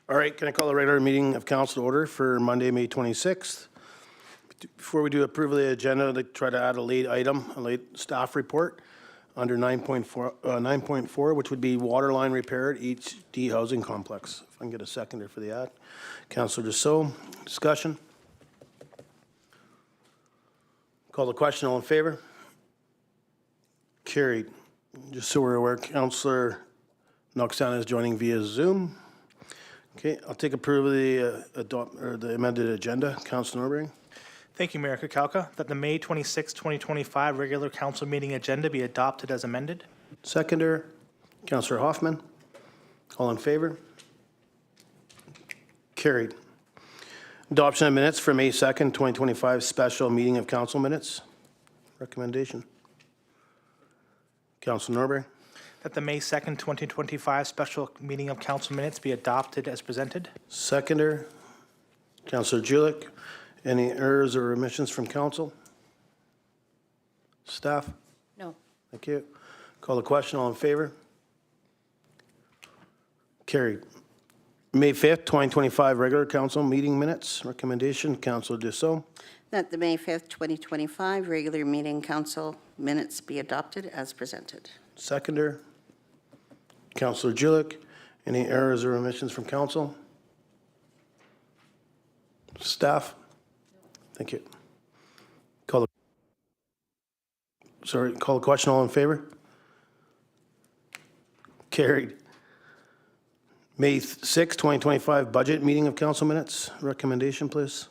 All right, can I call the regular meeting of council to order for Monday, May 26th? Before we do approve of the agenda, I'd like to try to add a late item, a late staff report under 9.4, which would be water line repair at HD housing complex. If I can get a seconder for the ad. Councillor Dussault, discussion? Call the question, all in favor? Carried. Just so we're aware, Councillor Noxana is joining via Zoom. Okay, I'll take approval of the amended agenda. Councillor Norbury. Thank you, Mayor Kukalka. That the May 26, 2025 regular council meeting agenda be adopted as amended. Seconder, Councillor Hoffman. All in favor? Carried. Adoption of minutes for May 2nd, 2025 special meeting of council minutes. Recommendation. Councillor Norbury. That the May 2nd, 2025 special meeting of council minutes be adopted as presented. Seconder, Councillor Julik. Any errors or omissions from council? Staff? No. Thank you. Call the question. All in favor? Carried. May 5th, 2025 regular council meeting minutes. Recommendation, Councillor Dussault. That the May 5th, 2025 regular meeting council minutes be adopted as presented. Seconder, Councillor Julik. Any errors or omissions from council? Staff? Thank you. Call the question. All in favor? Carried. May 6, 2025 budget meeting of council minutes. Recommendation, please.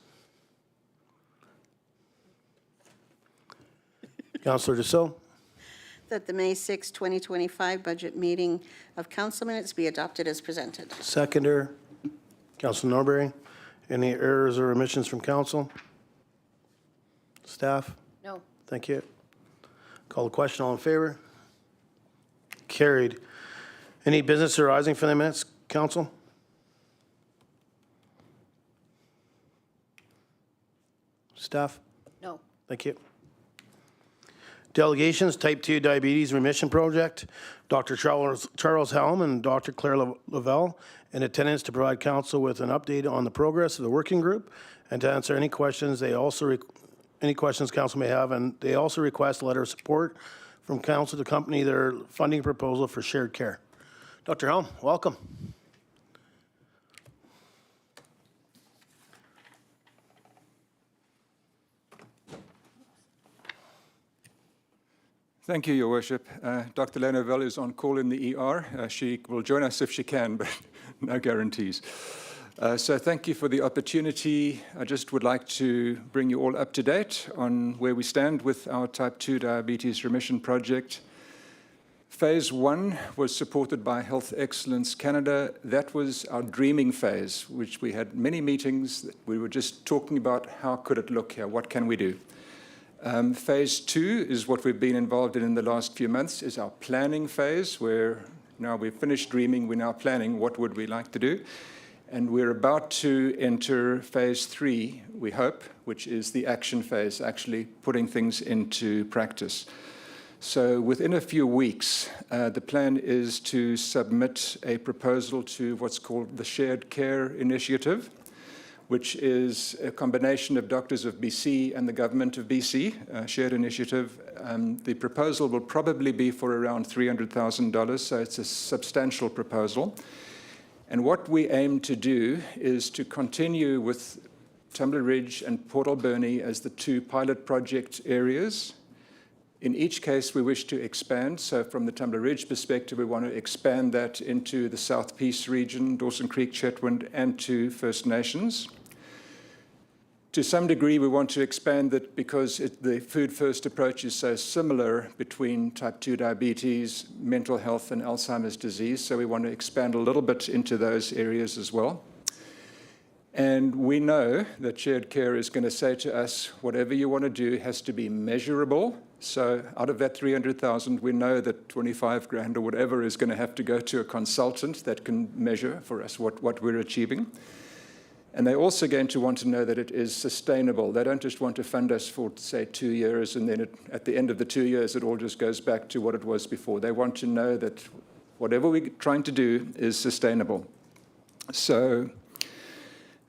Councillor Dussault. That the May 6, 2025 budget meeting of council minutes be adopted as presented. Seconder, Councillor Norbury. Any errors or omissions from council? Staff? No. Thank you. Call the question. All in favor? Carried. Any business arising from the minutes, council? Staff? No. Thank you. Delegations, Type 2 Diabetes Remission Project, Dr. Charles Helm and Dr. Claire Lenouvel in attendance to provide council with an update on the progress of the working group and to answer any questions any questions council may have, and they also request a letter of support from council to accompany their funding proposal for shared care. Dr. Helm, welcome. Thank you, Your Worship. Dr. Lenouvel is on call in the ER. She will join us if she can, but no guarantees. So thank you for the opportunity. I just would like to bring you all up to date on where we stand with our Type 2 Diabetes Remission Project. Phase 1 was supported by Health Excellence Canada. That was our dreaming phase, which we had many meetings. We were just talking about how could it look here, what can we do? Phase 2 is what we've been involved in the last few months, is our planning phase, where now we've finished dreaming, we're now planning what would we like to do. And we're about to enter phase 3, we hope, which is the action phase, actually putting things into practice. So within a few weeks, the plan is to submit a proposal to what's called the Shared Care Initiative, which is a combination of Doctors of BC and the Government of BC, shared initiative. The proposal will probably be for around $300,000, so it's a substantial proposal. And what we aim to do is to continue with Tumbler Ridge and Port Alberni as the two pilot project areas. In each case, we wish to expand. So from the Tumbler Ridge perspective, we want to expand that into the South Peace region, Dawson Creek, Chetwynd, and to First Nations. To some degree, we want to expand that because the food-first approach is so similar between type 2 diabetes, mental health, and Alzheimer's disease. So we want to expand a little bit into those areas as well. And we know that shared care is going to say to us, whatever you want to do has to be measurable. So out of that 300,000, we know that 25 grand or whatever is going to have to go to a consultant that can measure for us what we're achieving. And they're also going to want to know that it is sustainable. They don't just want to fund us for, say, 2 years, and then at the end of the 2 years, it all just goes back to what it was before. They want to know that whatever we're trying to do is sustainable. So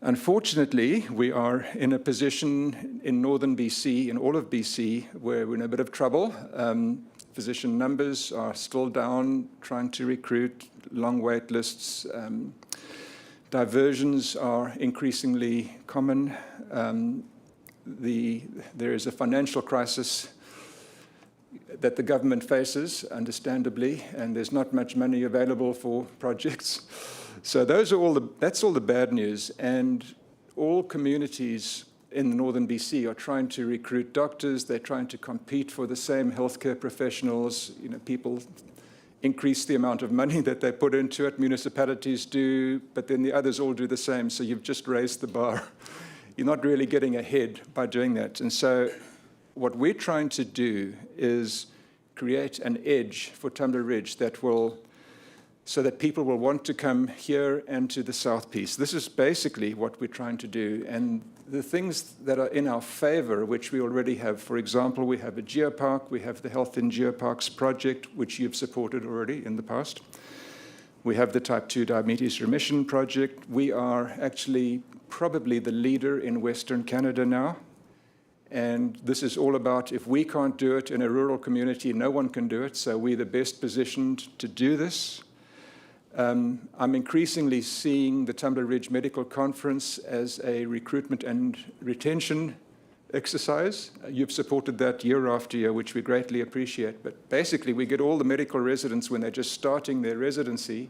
unfortunately, we are in a position in northern BC, in all of BC, where we're in a bit of trouble. Physician numbers are still down, trying to recruit, long wait lists. Diversions are increasingly common. There is a financial crisis that the government faces, understandably, and there's not much money available for projects. So that's all the bad news, and all communities in northern BC are trying to recruit doctors. They're trying to compete for the same healthcare professionals. You know, people increase the amount of money that they put into it. Municipalities do, but then the others all do the same. So you've just raised the bar. You're not really getting ahead by doing that. And so what we're trying to do is create an edge for Tumbler Ridge that will, so that people will want to come here and to the South Piece. This is basically what we're trying to do. And the things that are in our favor, which we already have, for example, we have a geopark, we have the Health in Geoparks project, which you've supported already in the past. We have the Type 2 Diabetes Remission Project. We are actually probably the leader in Western Canada now. And this is all about, if we can't do it in a rural community, no one can do it. So we're the best positioned to do this. I'm increasingly seeing the Tumbler Ridge Medical Conference as a recruitment and retention exercise. You've supported that year after year, which we greatly appreciate. But basically, we get all the medical residents when they're just starting their residency,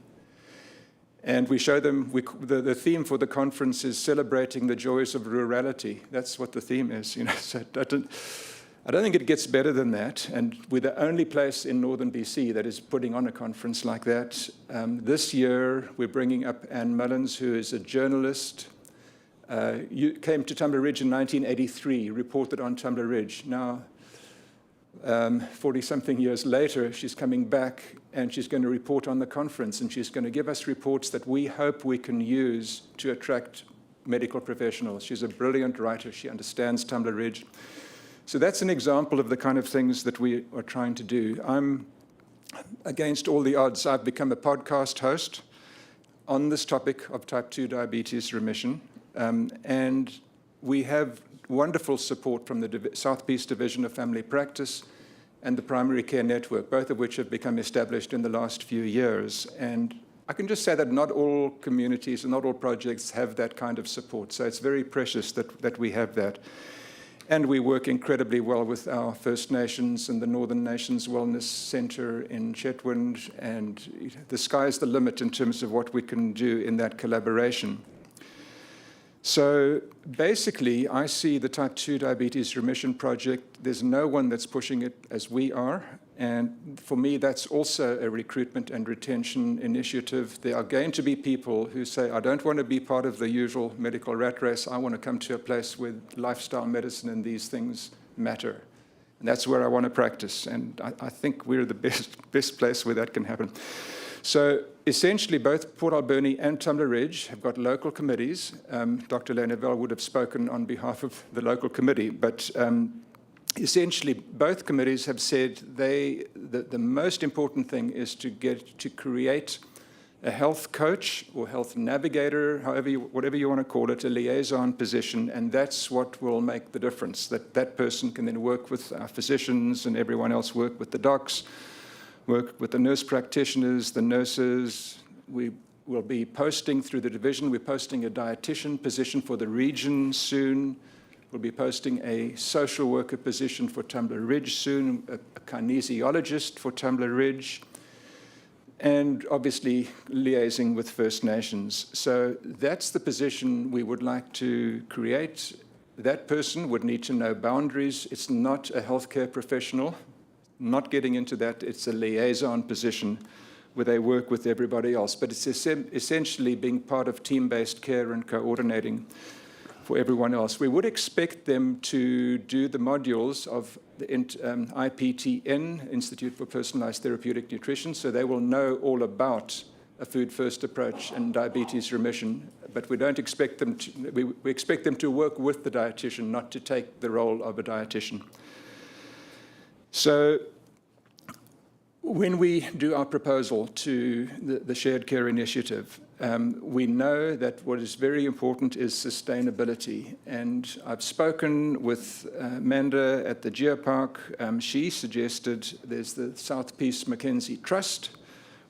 and we show them, the theme for the conference is celebrating the joys of rurality. That's what the theme is, you know. So I don't think it gets better than that, and we're the only place in northern BC that is putting on a conference like that. This year, we're bringing up Anne Mullins, who is a journalist. You came to Tumbler Ridge in 1983, reported on Tumbler Ridge. Now, 40-something years later, she's coming back, and she's going to report on the conference, and she's going to give us reports that we hope we can use to attract medical professionals. She's a brilliant writer. She understands Tumbler Ridge. So that's an example of the kind of things that we are trying to do. I'm against all the odds. I've become a podcast host on this topic of type 2 diabetes remission, and we have wonderful support from the South Peace Division of Family Practice and the Primary Care Network, both of which have become established in the last few years. And I can just say that not all communities and not all projects have that kind of support. So it's very precious that we have that. And we work incredibly well with our First Nations and the Northern Nations Wellness Centre in Chetwynd, and the sky's the limit in terms of what we can do in that collaboration. So basically, I see the Type 2 Diabetes Remission Project, there's no one that's pushing it as we are. And for me, that's also a recruitment and retention initiative. There are going to be people who say, I don't want to be part of the usual medical rat race. I want to come to a place where lifestyle medicine and these things matter. And that's where I want to practice. And I think we're the best place where that can happen. So essentially, both Port Alberni and Tumbler Ridge have got local committees. Dr. Lenouvel would have spoken on behalf of the local committee, but essentially, both committees have said the most important thing is to create a health coach or health navigator, whatever you want to call it, a liaison position, and that's what will make the difference. That person can then work with our physicians and everyone else, work with the docs, work with the nurse practitioners, the nurses. We will be posting through the division. We're posting a dietitian position for the region soon. We'll be posting a social worker position for Tumbler Ridge soon, a kinesiologist for Tumbler Ridge, and obviously liaising with First Nations. So that's the position we would like to create. That person would need to know boundaries. It's not a healthcare professional, not getting into that. It's a liaison position where they work with everybody else. But it's essentially being part of team-based care and coordinating for everyone else. We would expect them to do the modules of the IPTN, Institute for Personalized Therapeutic Nutrition, so they will know all about a food-first approach and diabetes remission, but we don't expect them to, we expect them to work with the dietitian, not to take the role of a dietitian. So when we do our proposal to the Shared Care Initiative, we know that what is very important is sustainability. And I've spoken with Amanda at the Geopark. She suggested there's the South Peace Mackenzie Trust,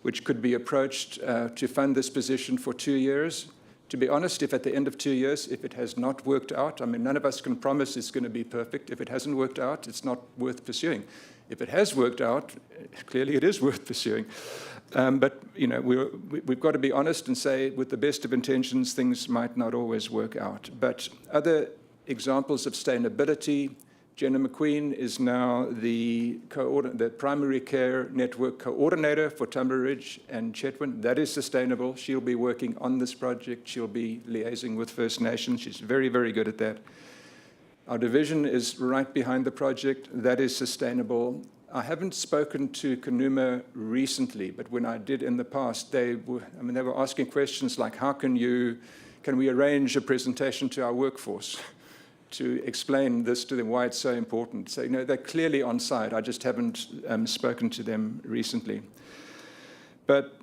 which could be approached to fund this position for 2 years. To be honest, if at the end of 2 years, if it has not worked out, I mean, none of us can promise it's going to be perfect. If it hasn't worked out, it's not worth pursuing. If it has worked out, clearly it is worth pursuing. But, you know, we've got to be honest and say, with the best of intentions, things might not always work out. But other examples of sustainability, Jenna McQueen is now the primary care network coordinator for Tumbler Ridge and Chetwynd. That is sustainable. She'll be working on this project. She'll be liaising with First Nations. She's very, very good at that. Our division is right behind the project. That is sustainable. I haven't spoken to Kanuma recently, but when I did in the past, they were asking questions like, how can we arrange a presentation to our workforce to explain this to them, why it's so important? So, you know, they're clearly on site. I just haven't spoken to them recently. But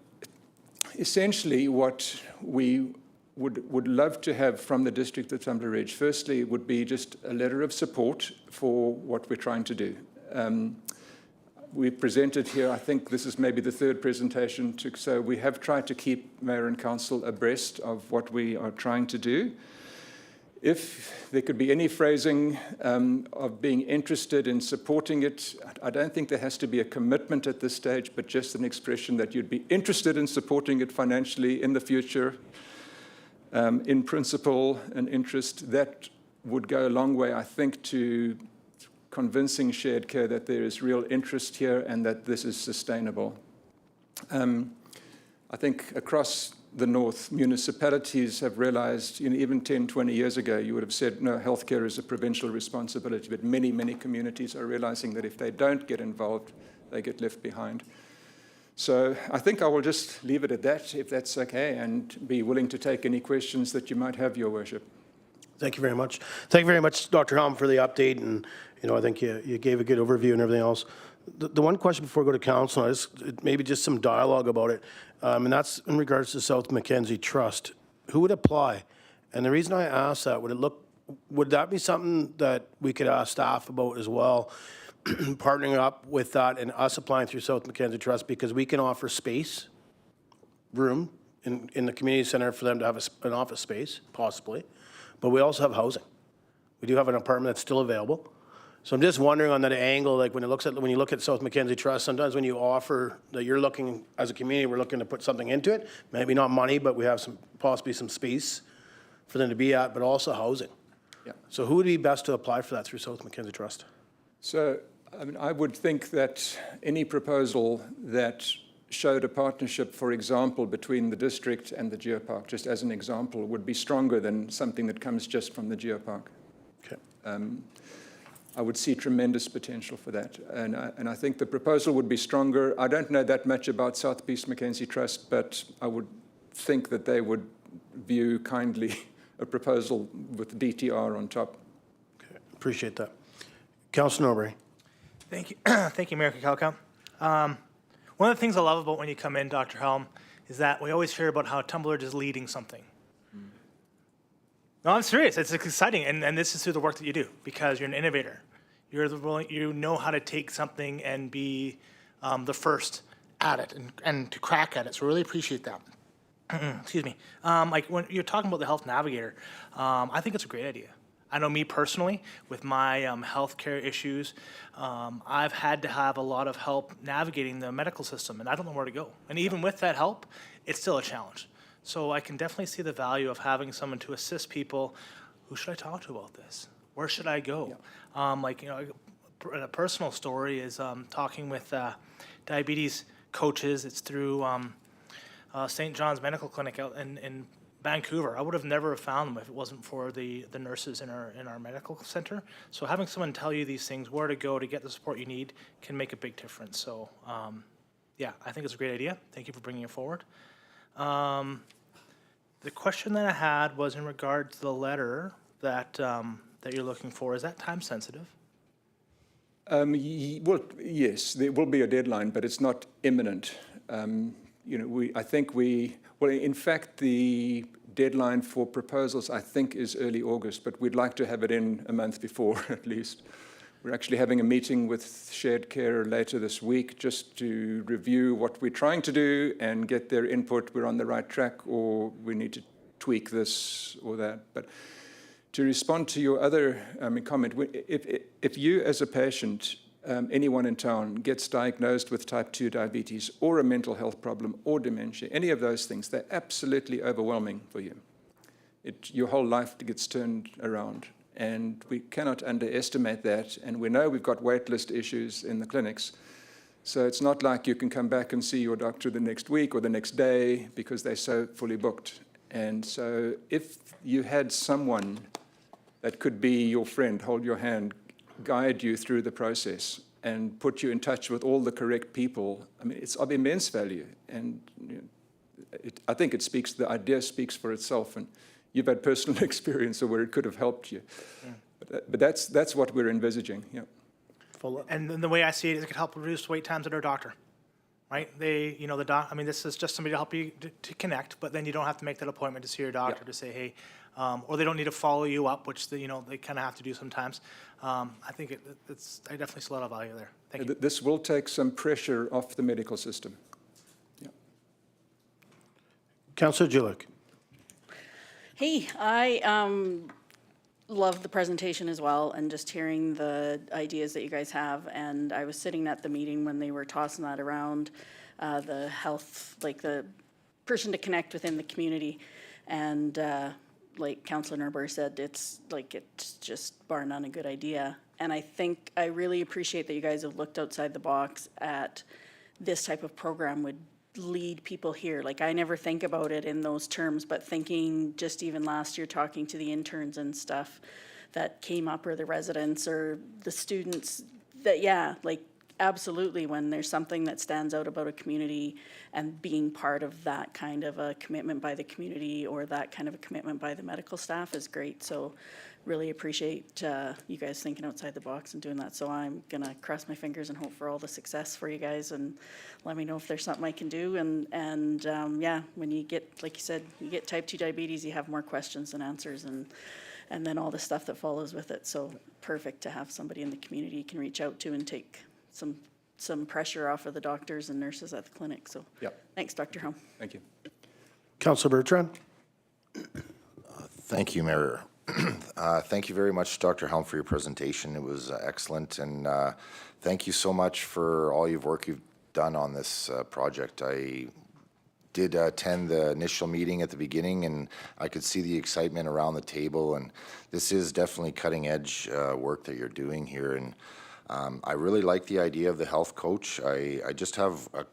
essentially what we would love to have from the District of Tumbler Ridge, firstly, would be just a letter of support for what we're trying to do. We've presented here, I think this is maybe the third presentation, so we have tried to keep Mayor and Council abreast of what we are trying to do. If there could be any phrasing of being interested in supporting it, I don't think there has to be a commitment at this stage, but just an expression that you'd be interested in supporting it financially in the future, in principle and interest. That would go a long way, I think, to convincing Shared Care that there is real interest here and that this is sustainable. I think across the North, municipalities have realized, you know, even 10, 20 years ago, you would have said, no, healthcare is a provincial responsibility, but many, many communities are realizing that if they don't get involved, they get left behind. So I think I will just leave it at that, if that's okay, and be willing to take any questions that you might have, Your Worship. Thank you very much. Thank you very much, Dr. Helm, for the update, and you know, I think you gave a good overview and everything else. The one question before I go to council, maybe just some dialogue about it, and that's in regards to South Mackenzie Trust. Who would apply? And the reason I ask that, would that be something that we could ask staff about as well, partnering up with that and us applying through South Mackenzie Trust, because we can offer space, room in the community center for them to have an office space, possibly, but we also have housing. We do have an apartment that's still available. So I'm just wondering on that angle, like when you look at South Mackenzie Trust, sometimes when you offer that you're looking, as a community, we're looking to put something into it, maybe not money, but we have possibly some space for them to be at, but also housing. Yeah. So who would be best to apply for that through South Mackenzie Trust? So, I mean, I would think that any proposal that showed a partnership, for example, between the district and the Geopark, just as an example, would be stronger than something that comes just from the Geopark. Okay. I would see tremendous potential for that. And I think the proposal would be stronger. I don't know that much about South Peace Mackenzie Trust, but I would think that they would view kindly a proposal with DTR on top. Okay. Appreciate that. Councillor Norbury. Thank you. Thank you, Mayor Kakalka. One of the things I love about when you come in, Dr. Helm, is that we always hear about how Tumbler is leading something. No, I'm serious. It's exciting, and this is through the work that you do, because you're an innovator. You know how to take something and be the first at it and to crack at it. So I really appreciate that. Excuse me. Like when you're talking about the health navigator, I think it's a great idea. I know me personally, with my healthcare issues, I've had to have a lot of help navigating the medical system, and I don't know where to go. And even with that help, it's still a challenge. So I can definitely see the value of having someone to assist people. Who should I talk to about this? Where should I go? Yeah. Like, you know, a personal story is talking with diabetes coaches. It's through St. John's Medical Clinic out in Vancouver. I would have never found them if it wasn't for the nurses in our medical center. So having someone tell you these things, where to go to get the support you need, can make a big difference. So yeah, I think it's a great idea. Thank you for bringing it forward. The question that I had was in regard to the letter that that you're looking for. Is that time sensitive? Well, yes, there will be a deadline, but it's not imminent. in fact, the deadline for proposals, I think, is early August, but we'd like to have it in a month before, at least. We're actually having a meeting with Shared Care later this week just to review what we're trying to do and get their input. We're on the right track, or we need to tweak this or that. But to respond to your other comment, if you as a patient, anyone in town gets diagnosed with type 2 diabetes or a mental health problem or dementia, any of those things, they're absolutely overwhelming for you. Your whole life gets turned around, and we cannot underestimate that. And we know we've got waitlist issues in the clinics, so it's not like you can come back and see your doctor the next week or the next day because they're so fully booked. And so if you had someone that could be your friend, hold your hand, guide you through the process and put you in touch with all the correct people, I mean, it's of immense value. And I think the idea speaks for itself, and you've had personal experience of where it could have helped you. Yeah. But that's what we're envisaging, yeah. And then the way I see it is it could help reduce wait times at our doctor, right? This is just somebody to help you to connect, but then you don't have to make that appointment to see your doctor to say, hey, or they don't need to follow you up, which they kind of have to do sometimes. I think I definitely see a lot of value there. Thank you. This will take some pressure off the medical system. Yeah. Councillor Gillick. Hey, I love the presentation as well, and just hearing the ideas that you guys have. And I was sitting at the meeting when they were tossing that around, the health, like the person to connect within the community. And like Councillor Nerber said, it's just bar none a good idea. And I think I really appreciate that you guys have looked outside the box at this type of program would lead people here. Like, I never think about it in those terms, but thinking just even last year, talking to the interns and stuff that came up, or the residents or the students, that, yeah, like, absolutely, when there's something that stands out about a community and being part of that kind of a commitment by the community or that kind of a commitment by the medical staff is great. So really appreciate you guys thinking outside the box and doing that. So I'm gonna cross my fingers and hope for all the success for you guys, and let me know if there's something I can do. And yeah, when you get, like you said, you get type 2 diabetes, you have more questions than answers, and then all the stuff that follows with it. So perfect to have somebody in the community you can reach out to and take some pressure off of the doctors and nurses at the clinic. So thanks, Dr. Helm. Thank you. Councillor Bertrand. Thank you, Mayor. Thank you very much, Dr. Helm, for your presentation. It was excellent, and thank you so much for all your work you've done on this project. I did attend the initial meeting at the beginning, and I could see the excitement around the table, and this is definitely cutting-edge work that you're doing here. And I really like the idea of the health coach. I just have a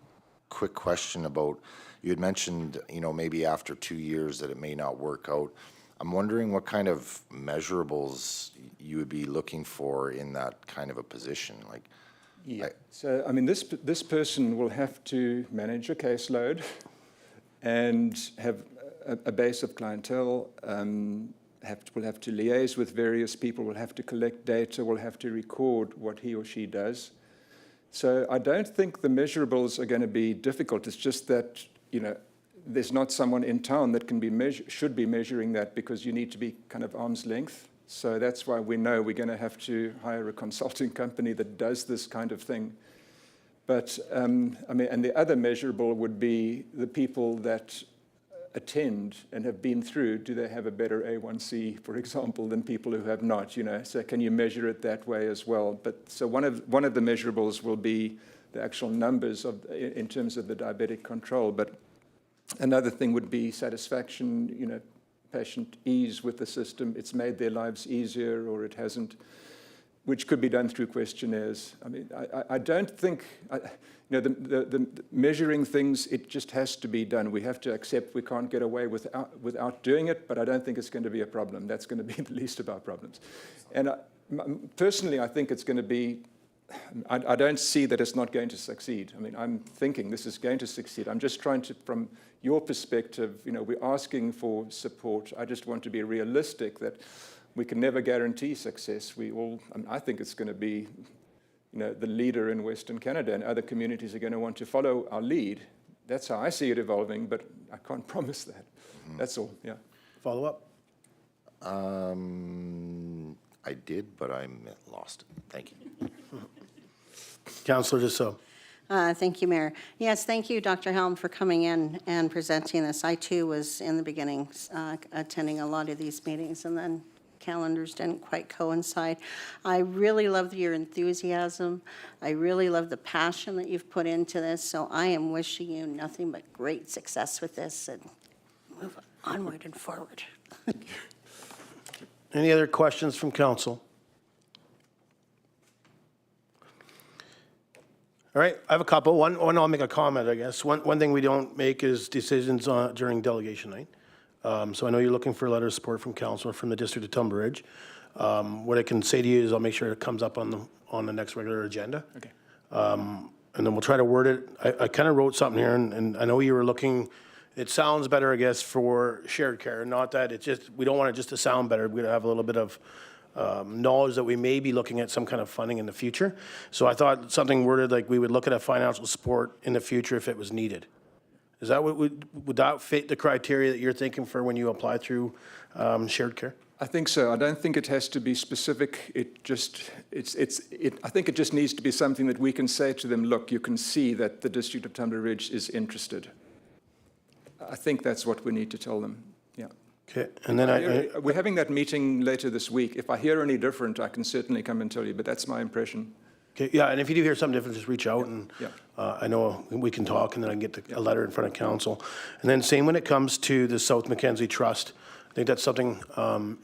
quick question about, you had mentioned, maybe after 2 years that it may not work out. I'm wondering what kind of measurables you would be looking for in that kind of a position. So, I mean, this person will have to manage a caseload and have a base of clientele, will have to liaise with various people, will have to collect data, will have to record what he or she does. So I don't think the measurables are going to be difficult. It's just that, there's not someone in town that should be measuring that, because you need to be kind of arm's length. So that's why we know we're going to have to hire a consulting company that does this kind of thing. But, and the other measurable would be the people that attend and have been through. Do they have a better A1C, for example, than people who have not? So can you measure it that way as well? But so one of the measurables will be the actual numbers in terms of the diabetic control. But another thing would be satisfaction, patient ease with the system. It's made their lives easier, or it hasn't, which could be done through questionnaires. I mean, I don't think, the measuring things, it just has to be done. We have to accept we can't get away without doing it, but I don't think it's going to be a problem. That's going to be the least of our problems. And personally, I think it's going to be, I don't see that it's not going to succeed. I mean, I'm thinking this is going to succeed. I'm just trying to, from your perspective, we're asking for support. I just want to be realistic that we can never guarantee success. I think it's going to be, the leader in Western Canada, and other communities are going to want to follow our lead. That's how I see it evolving, but I can't promise that. That's all, yeah. Follow up? I did, but I lost it. Thank you. Councillor Dussault. Thank you, Mayor. Yes, thank you, Dr. Helm, for coming in and presenting this. I, too, was in the beginning attending a lot of these meetings, and then calendars didn't quite coincide. I really love your enthusiasm. I really love the passion that you've put into this, so I am wishing you nothing but great success with this and move onward and forward. Any other questions from council? All right, I have a couple. One I'll make a comment, I guess. One thing we don't make is decisions during delegation night. So I know you're looking for a letter of support from council from the District of Tumbler Ridge. What I can say to you is I'll make sure it comes up on the next regular agenda. Okay. And then we'll try to word it. I kind of wrote something here, and I know you were looking, it sounds better, I guess, for shared care. Not that it's just, we don't want it just to sound better. We're going to have a little bit of knowledge that we may be looking at some kind of funding in the future. So I thought something worded like we would look at a financial support in the future if it was needed. Is that what would that fit the criteria that you're thinking for when you apply through shared care? I think so. I don't think it has to be specific. I think it just needs to be something that we can say to them, look, you can see that the District of Tumbler Ridge is interested. I think that's what we need to tell them, yeah. Okay, and then We're having that meeting later this week. If I hear any different, I can certainly come and tell you, but that's my impression. okay, yeah, and if you do hear something different, just reach out, and Yeah. I know we can talk, and then I can get a letter in front of council. And then same when it comes to the South Mackenzie Trust. I think that's something,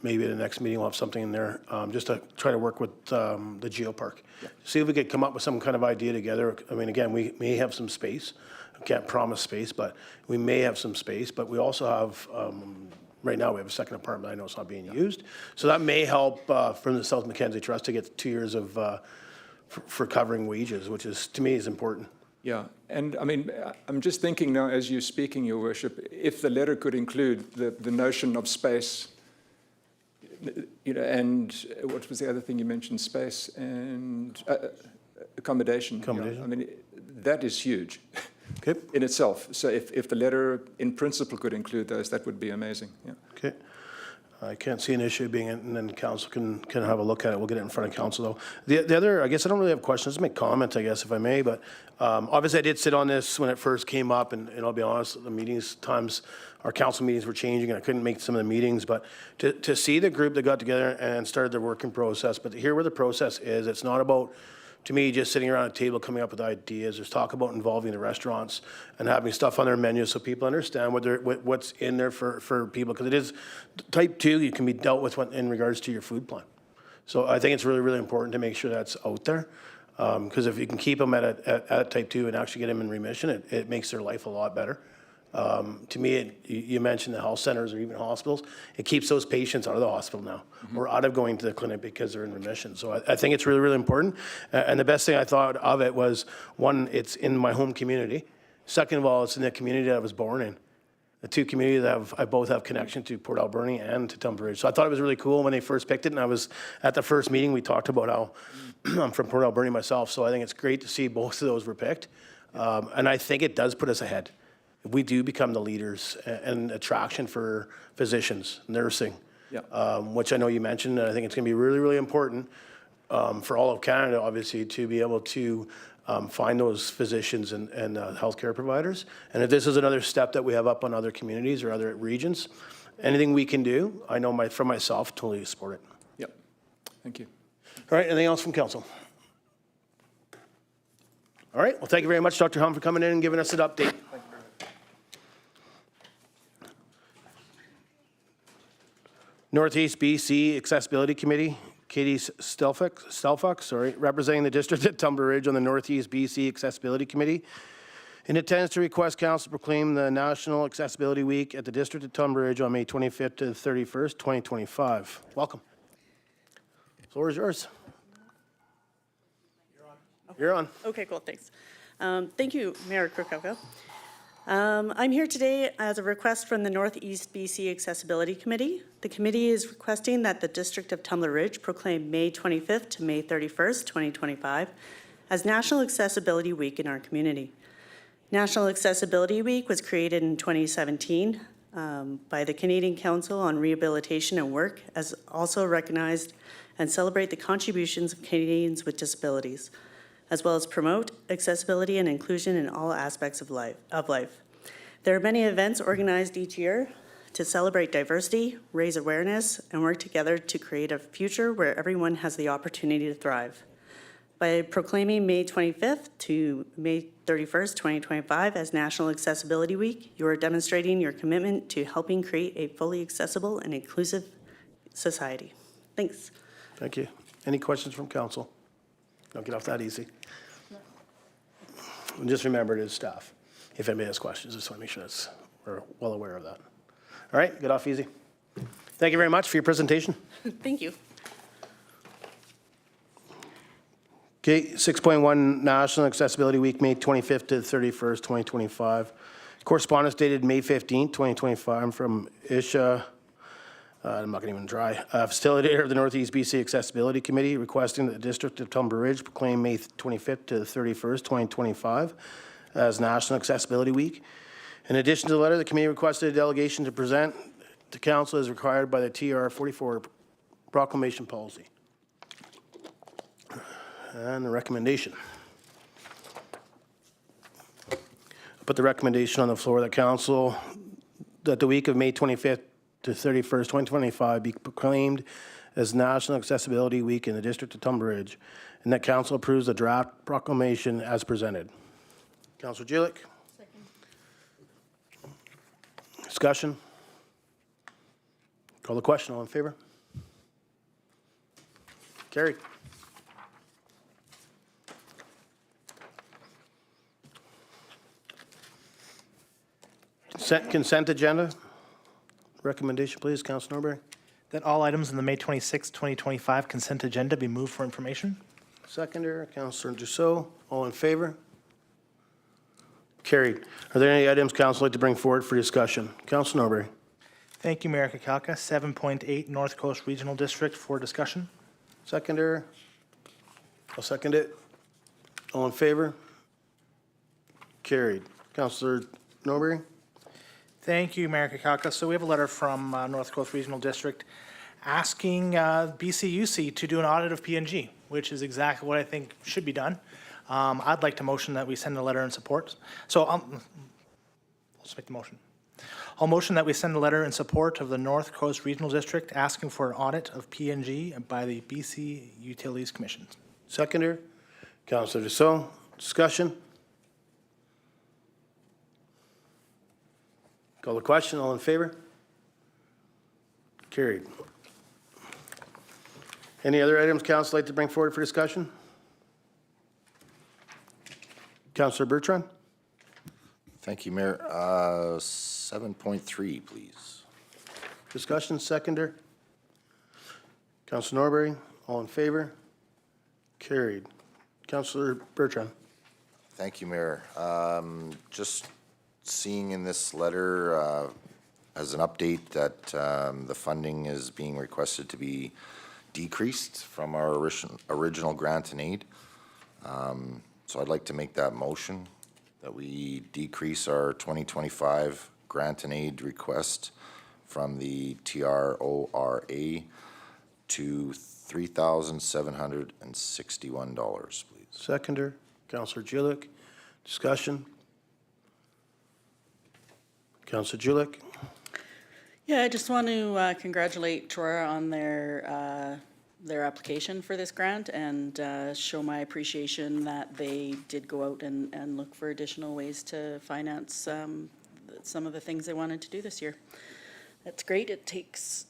maybe at the next meeting we'll have something in there, just to try to work with the geopark. See if we could come up with some kind of idea together. I mean, again, we may have some space. I can't promise space, but we may have some space. But we also have, right now we have a second apartment. I know it's not being used. So that may help from the South Mackenzie Trust to get 2 years of, for covering wages, which is, to me, is important. Yeah, and I mean, I'm just thinking now as you're speaking, Your Worship, if the letter could include the notion of space, you know, and what was the other thing you mentioned, space and accommodation. Accommodation. I mean, that is huge Okay, in itself. So if the letter in principle could include those, that would be amazing, yeah. okay. I can't see an issue being, and then council can have a look at it. We'll get it in front of council, though. The other, I guess I don't really have questions. Just make comments, I guess, if I may. But obviously, I did sit on this when it first came up, and I'll be honest, the meetings times, our council meetings were changing, and I couldn't make some of the meetings. But to see the group that got together and started their working process, but to hear where the process is, it's not about, to me, just sitting around a table coming up with ideas. There's talk about involving the restaurants and having stuff on their menu so people understand what's in there for people. Because it is type 2, you can be dealt with in regards to your food plan. So I think it's really, really important to make sure that's out there. Because if you can keep them at type 2 and actually get them in remission, it makes their life a lot better. To me, you mentioned the health centers or even hospitals. It keeps those patients out of the hospital now or out of going to the clinic because they're in remission. So I think it's really, really important. And the best thing I thought of it was, one, it's in my home community. Second of all, it's in the community that I was born in. The two communities that I both have connection to, Port Alberni and to Tumbler Ridge. So I thought it was really cool when they first picked it. And I was at the first meeting, we talked about how I'm from Port Alberni myself. So I think it's great to see both of those were picked. And I think it does put us ahead. We do become the leaders and attraction for physicians, nursing, which I know you mentioned, and I think it's going to be really, really important for all of Canada, obviously, to be able to find those physicians and healthcare providers. And if this is another step that we have up on other communities or other regions, anything we can do, I know for myself, totally support it. Yep, thank you. All right, anything else from council? All right, well, thank you very much, Dr. Helm, for coming in and giving us an update. Northeast BC Accessibility Committee, Katie Stelfox, representing the District of Tumbler Ridge on the Northeast BC Accessibility Committee, in attendance to request council proclaim the National Accessibility Week at the District of Tumbler Ridge on May 25th to the 31st, 2025. Welcome. The floor is yours. You're on. Okay, cool, thanks. Thank you, Mayor Krukowka. I'm here today as a request from the Northeast BC Accessibility Committee. The committee is requesting that the District of Tumbler Ridge proclaim May 25th to May 31st, 2025 as National Accessibility Week in our community. National Accessibility Week was created in 2017 by the Canadian Council on Rehabilitation and Work, as also recognized and celebrate the contributions of Canadians with disabilities, as well as promote accessibility and inclusion in all aspects of life. There are many events organized each year to celebrate diversity, raise awareness, and work together to create a future where everyone has the opportunity to thrive. By proclaiming May 25th to May 31st, 2025 as National Accessibility Week, you are demonstrating your commitment to helping create a fully accessible and inclusive society. Thanks. Thank you. Any questions from council? Don't get off that easy. And just remember it is staff. If anybody has questions, just want to make sure we're well aware of that. All right, get off easy. Thank you very much for your presentation. Thank you. Okay, 6.1 National Accessibility Week, May 25th to 31st, 2025. Correspondence dated May 15th, 2025 from Isha, I'm not going to even try, Facilitator of the Northeast BC Accessibility Committee, requesting that the District of Tumbler Ridge proclaim May 25th to 31st, 2025 as National Accessibility Week. In addition to the letter, the committee requested a delegation to present to council as required by the TR 44 proclamation policy. And the recommendation. Put the recommendation on the floor that council, that the week of May 25th to 31st, 2025 be proclaimed as National Accessibility Week in the District of Tumbler Ridge, and that council approves the draft proclamation as presented. Councillor Jilic. Second. Discussion. Call the question. All in favor? Carried. Consent agenda. Recommendation, please, Councillor Norbury. That all items in the May 26, 2025 consent agenda be moved for information. Seconder, Councillor Dussault. All in favor? Carried. Are there any items council would like to bring forward for discussion? Councillor Norbury. Thank you, Mayor Kakalka. 7.8 North Coast Regional District for discussion. Seconder. I'll second it. All in favor? Carried. Councillor Norbury. Thank you, Mayor Kakalka. So we have a letter from North Coast Regional District asking BCUC to do an audit of PNG, which is exactly what I think should be done. I'd like to motion that we send a letter in support. So let's make the motion. I'll motion that we send a letter in support of the North Coast Regional District asking for an audit of PNG by the BC Utilities Commission. Seconder. Councillor Dussault. Discussion. Call the question. All in favor? Carried. Any other items council like to bring forward for discussion? Councillor Bertrand. Thank you, Mayor. 7.3, please. Discussion, seconder. Councillor Norbury, all in favor? Carried. Councillor Bertrand. Thank you, Mayor. Just seeing in this letter as an update that the funding is being requested to be decreased from our original grant and aid. So I'd like to make that motion that we decrease our 2025 grant and aid request from the TRORA to $3,761, please. Seconder, Councillor Jilic. Discussion. Councillor Jilic. Yeah, I just want to congratulate Tora on their application for this grant and show my appreciation that they did go out and look for additional ways to finance some of the things they wanted to do this year. That's great. It takes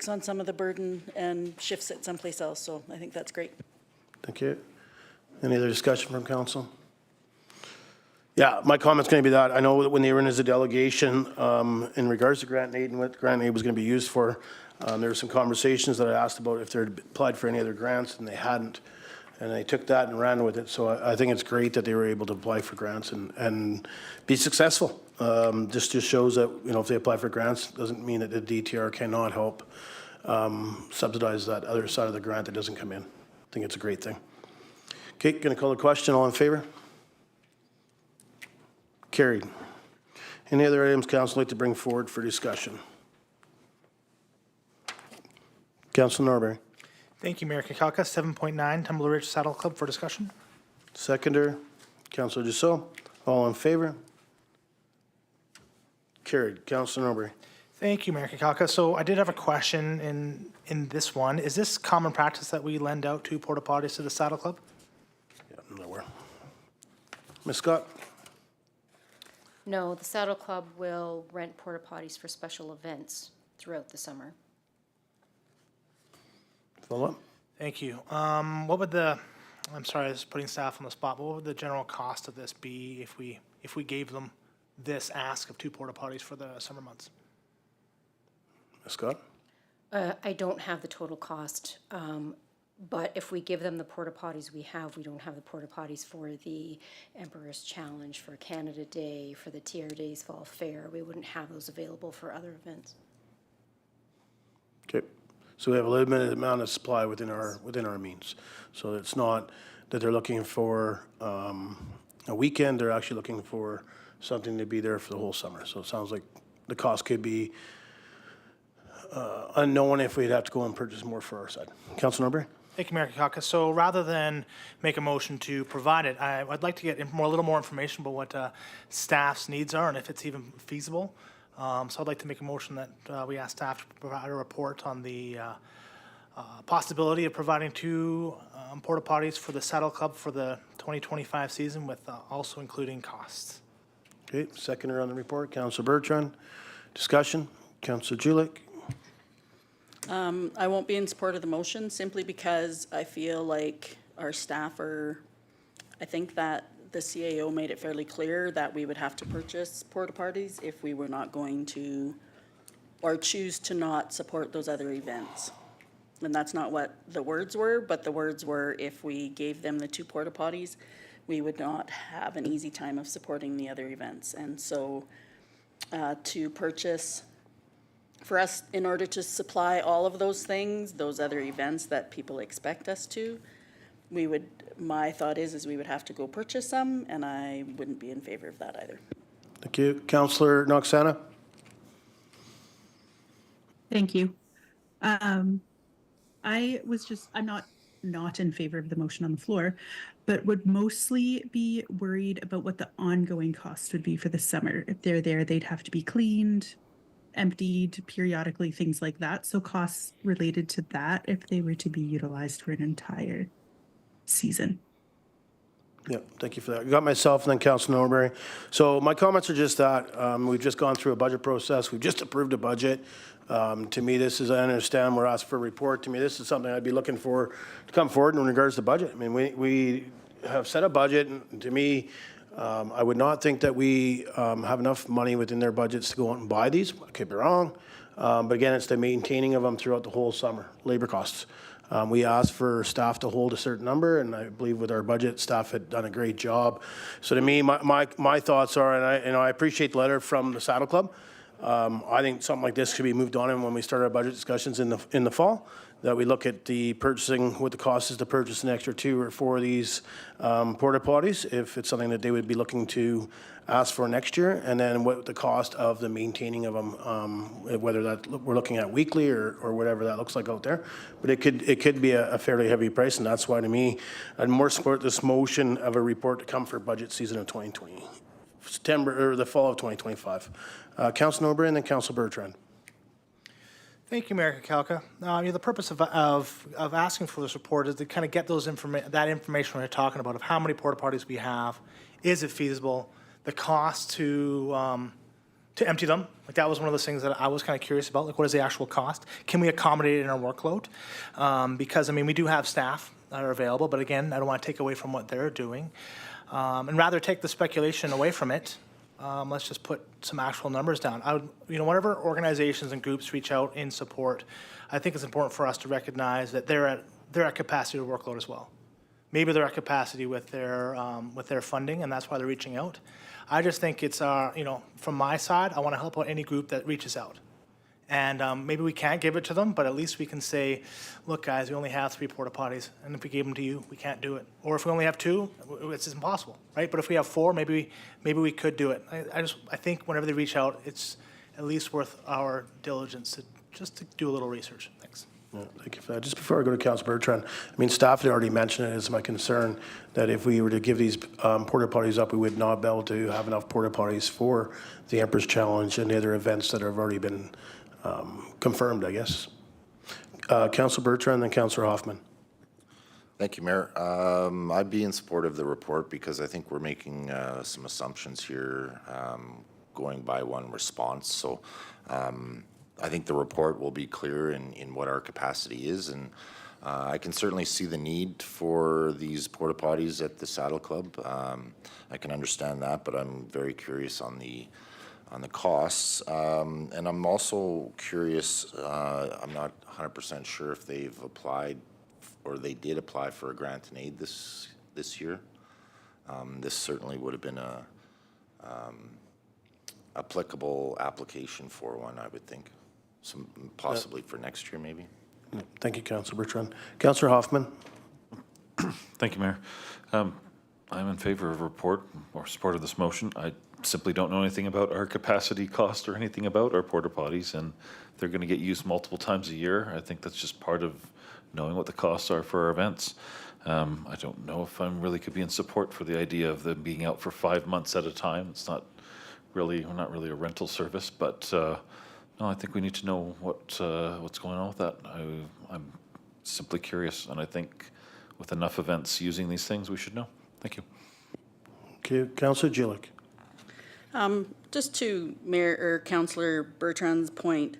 on some of the burden and shifts it someplace else, so I think that's great. Thank you. Any other discussion from council? Yeah, my comment's going to be that I know that when they were in as a delegation in regards to grant aid and what grant aid was going to be used for, there were some conversations that I asked about if they had applied for any other grants, and they hadn't. And they took that and ran with it. So I think it's great that they were able to apply for grants and be successful. This just shows that, you know, if they apply for grants, doesn't mean that the DTR cannot help subsidize that other side of the grant that doesn't come in. I think it's a great thing. Okay, going to call the question. All in favor? Carried. Any other items council like to bring forward for discussion? Council Norbury. Thank you, Mayor Kakalka. 7.9, Tumbler Ridge Saddle Club for discussion. Seconder, Councilor Dussault. All in favor? Carried. Councilor Norbury. Thank you, Mayor Kakalka. So I did have a question in this one. Is this common practice that we lend out 2 porta potties to the Saddle Club? Yeah, nowhere. Ms. Scott. No, the Saddle Club will rent porta potties for special events throughout the summer. Follow up. Thank you. What would the, I'm sorry, I was putting staff on the spot, but what would the general cost of this be if we gave them this ask of 2 porta potties for the summer months? Ms. Scott. I don't have the total cost, but if we give them the porta potties we don't have the porta potties for the Emperor's Challenge, for Canada Day, for the TR Days Fall Fair. We wouldn't have those available for other events. Okay. So we have a limited amount of supply within our means. So it's not that they're looking for a weekend, they're actually looking for something to be there for the whole summer. So it sounds like the cost could be unknown if we'd have to go and purchase more for our side. Councilor Norbury? Thank you, Mayor Kakalka. So rather than make a motion to provide it, I'd like to get a little more information about what staff's needs are and if it's even feasible. So I'd like to make a motion that we ask staff to provide a report on the possibility of providing 2 porta potties for the Saddle Club for the 2025 season, with also including costs. Okay, seconder on the report, Councilor Bertrand. Discussion, Councilor Julik. I won't be in support of the motion simply because I feel like our staff I think that the CAO made it fairly clear that we would have to purchase porta potties if we were not going to, or choose to not support those other events. And that's not what the words were, but the words were if we gave them the 2 porta potties, we would not have an easy time of supporting the other events. And so to purchase, for us, in order to supply all of those things, those other events that people expect us to, my thought is we would have to go purchase some, and I wouldn't be in favor of that either. Thank you. Councilor Noxana. Thank you. I'm not in favor of the motion on the floor, but would mostly be worried about what the ongoing cost would be for the summer. If they're there, they'd have to be cleaned, emptied periodically, things like that. So costs related to that if they were to be utilized for an entire season. Yeah, thank you for that. I got myself and then Councilor Norbury. So my comments are just that we've just gone through a budget process. We've just approved a budget. To me, this is, I understand we're asked for a report. To me, this is something I'd be looking for to come forward in regards to budget. I mean, we have set a budget, and to me, I would not think that we have enough money within their budgets to go out and buy these. I could be wrong. But again, it's the maintaining of them throughout the whole summer, labor costs. We asked for staff to hold a certain number, and I believe with our budget, staff had done a great job. So to me, my thoughts are, and I appreciate the letter from the Saddle Club. I think something like this should be moved on, and when we start our budget discussions in the fall, that we look at the purchasing, what the cost is to purchase an extra 2 or 4 of these porta potties, if it's something that they would be looking to ask for next year, and then what the cost of the maintaining of them, whether that we're looking at weekly or whatever that looks like out there. But it could be a fairly heavy price, and that's why to me, I'd more support this motion of a report to come for budget season of 2020, September or the fall of 2025. Councilor Norbury and then Councilor Bertrand. Thank you, Mayor Kakalka. The purpose of asking for this report is to kind of get that information we're talking about, of how many porta potties we have, is it feasible, the cost to empty them. Like, that was one of those things that I was kind of curious about. Like, what is the actual cost? Can we accommodate it in our workload? Because, I mean, we do have staff that are available, but again, I don't want to take away from what they're doing. And rather take the speculation away from it. Let's just put some actual numbers down. Whatever organizations and groups reach out in support, I think it's important for us to recognize that they're at capacity to workload as well. Maybe they're at capacity with their funding, and that's why they're reaching out. I just think it's from my side, I want to help out any group that reaches out. And maybe we can't give it to them, but at least we can say, look, guys, we only have 3 porta potties, and if we gave them to you, we can't do it. Or if we only have 2, it's impossible, right? But if we have 4, maybe we could do it. I think whenever they reach out, it's at least worth our diligence to do a little research. Thanks. Yeah, thank you for that. Just before I go to Councilor Bertrand, I mean, staff had already mentioned it as my concern that if we were to give these porta potties up, we would not be able to have enough porta potties for the Emperor's Challenge and the other events that have already been confirmed, I guess. Councilor Bertrand, then Councilor Hoffman. Thank you, Mayor. I'd be in support of the report because I think we're making some assumptions here going by one response. So I think the report will be clear in what our capacity is, and I can certainly see the need for these porta potties at the Saddle Club. I can understand that, but I'm very curious on the costs, and I'm also curious. I'm not 100% sure if they've applied or they did apply for a grant and aid this year. This certainly would have been a applicable application for one, I would think. Some possibly for next year, maybe. Thank you, Councilor Bertrand. Councilor Hoffman. Thank you, Mayor. I'm in favor of a report or support of this motion. I simply don't know anything about our capacity cost or anything about our porta potties, and they're going to get used multiple times a year. I think that's just part of knowing what the costs are for our events. I don't know if I really could be in support for the idea of them being out for 5 months at a time. It's not really, we're not really a rental service, but no, I think we need to know what's going on with that. I'm simply curious, and I think with enough events using these things, we should know. Thank you. Okay, Councilor Gillick. Just to Mayor or Councillor Bertrand's point,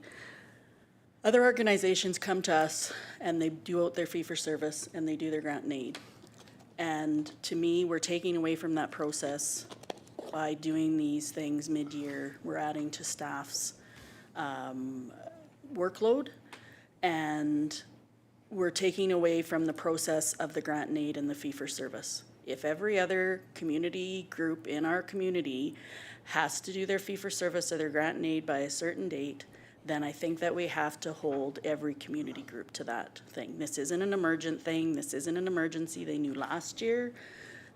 other organizations come to us and they do out their fee-for-service and they do their grant and aid. And to me, we're taking away from that process by doing these things mid-year. We're adding to staff's workload, and we're taking away from the process of the grant and aid and the fee-for-service. If every other community group in our community has to do their fee-for-service or their grant and aid by a certain date, then I think that we have to hold every community group to that thing. This isn't an emergent thing. This isn't an emergency. They knew last year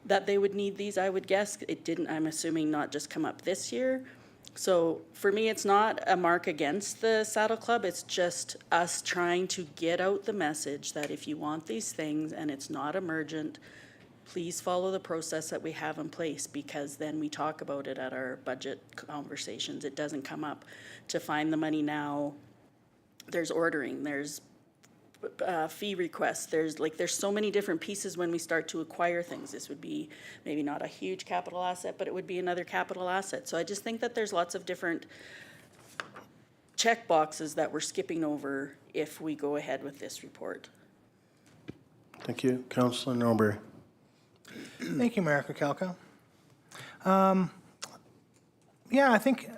that they would need these, I would guess. It didn't, I'm assuming, not just come up this year. So for me, it's not a mark against the Saddle Club. It's just us trying to get out the message that if you want these things and it's not emergent, please follow the process that we have in place, because then we talk about it at our budget conversations. It doesn't come up to find the money now. There's ordering, there's fee requests, there's so many different pieces when we start to acquire things. This would be maybe not a huge capital asset, but it would be another capital asset. So I just think that there's lots of different check boxes that we're skipping over if we go ahead with this report. Thank you. Councilor Norbury. Thank you, Mayor Kukalka. Yeah, I think,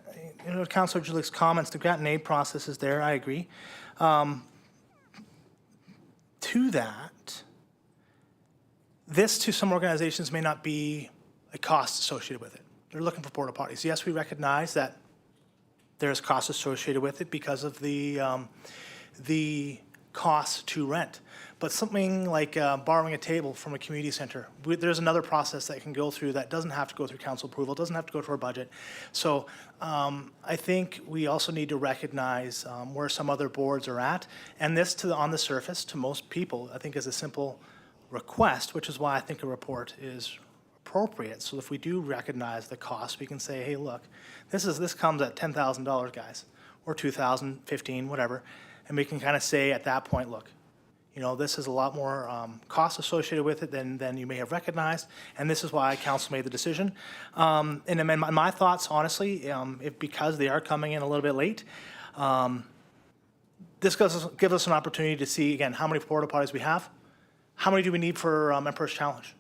Councilor Julick's comments, the grant and aid process is there, I agree. To that, this to some organizations may not be a cost associated with it. They're looking for porta potties. Yes, we recognize that there's costs associated with it because of the cost to rent. But something like borrowing a table from a community center, there's another process that can go through that doesn't have to go through council approval, doesn't have to go to our budget. So I think we also need to recognize where some other boards are at. And this, on the surface, to most people, I think is a simple request, which is why I think a report is appropriate. So if we do recognize the cost, we can say, hey, look, this comes at $10,000, guys, or $2,000, $15,000, whatever. And we can kind of say at that point, look, this is a lot more cost associated with it than you may have recognized, and this is why council made the decision. And my thoughts, honestly, because they are coming in a little bit late, this gives us an opportunity to see, again, how many porta potties we have, how many do we need for Emperor's Challenge?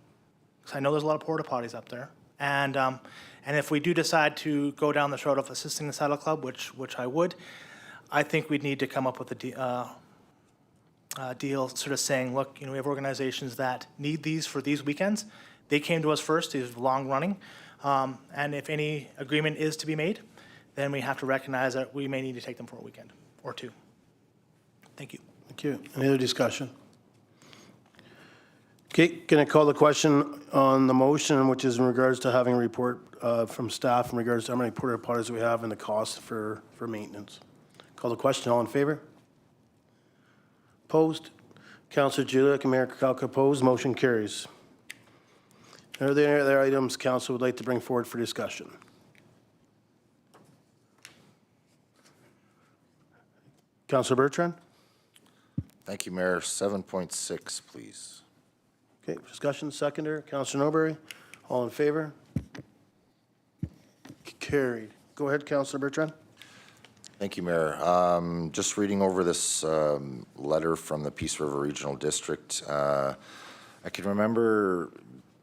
Because I know there's a lot of porta potties up there, and if we do decide to go down this road of assisting the Saddle Club, which I would, I think we'd need to come up with a deal sort of saying, look, we have organizations that need these for these weekends. They came to us first, these are long running. And if any agreement is to be made, then we have to recognize that we may need to take them for a weekend. or two. Thank you. Thank you. Any other discussion? Okay, can I call the question on the motion, which is in regards to having a report from staff in regards to how many porta potties we have and the cost for maintenance? Call the question. All in favor? Opposed? Councillor Juliak and Mayor Kukalka opposed. Motion carries. Are there any other items council would like to bring forward for discussion? Councillor Bertrand? Thank you, Mayor. 7.6, please. Okay, discussion, seconder. Councillor Norbury, all in favor? Carried. Go ahead, Councillor Bertrand. Thank you, Mayor. Just reading over this letter from the Peace River Regional District, I can remember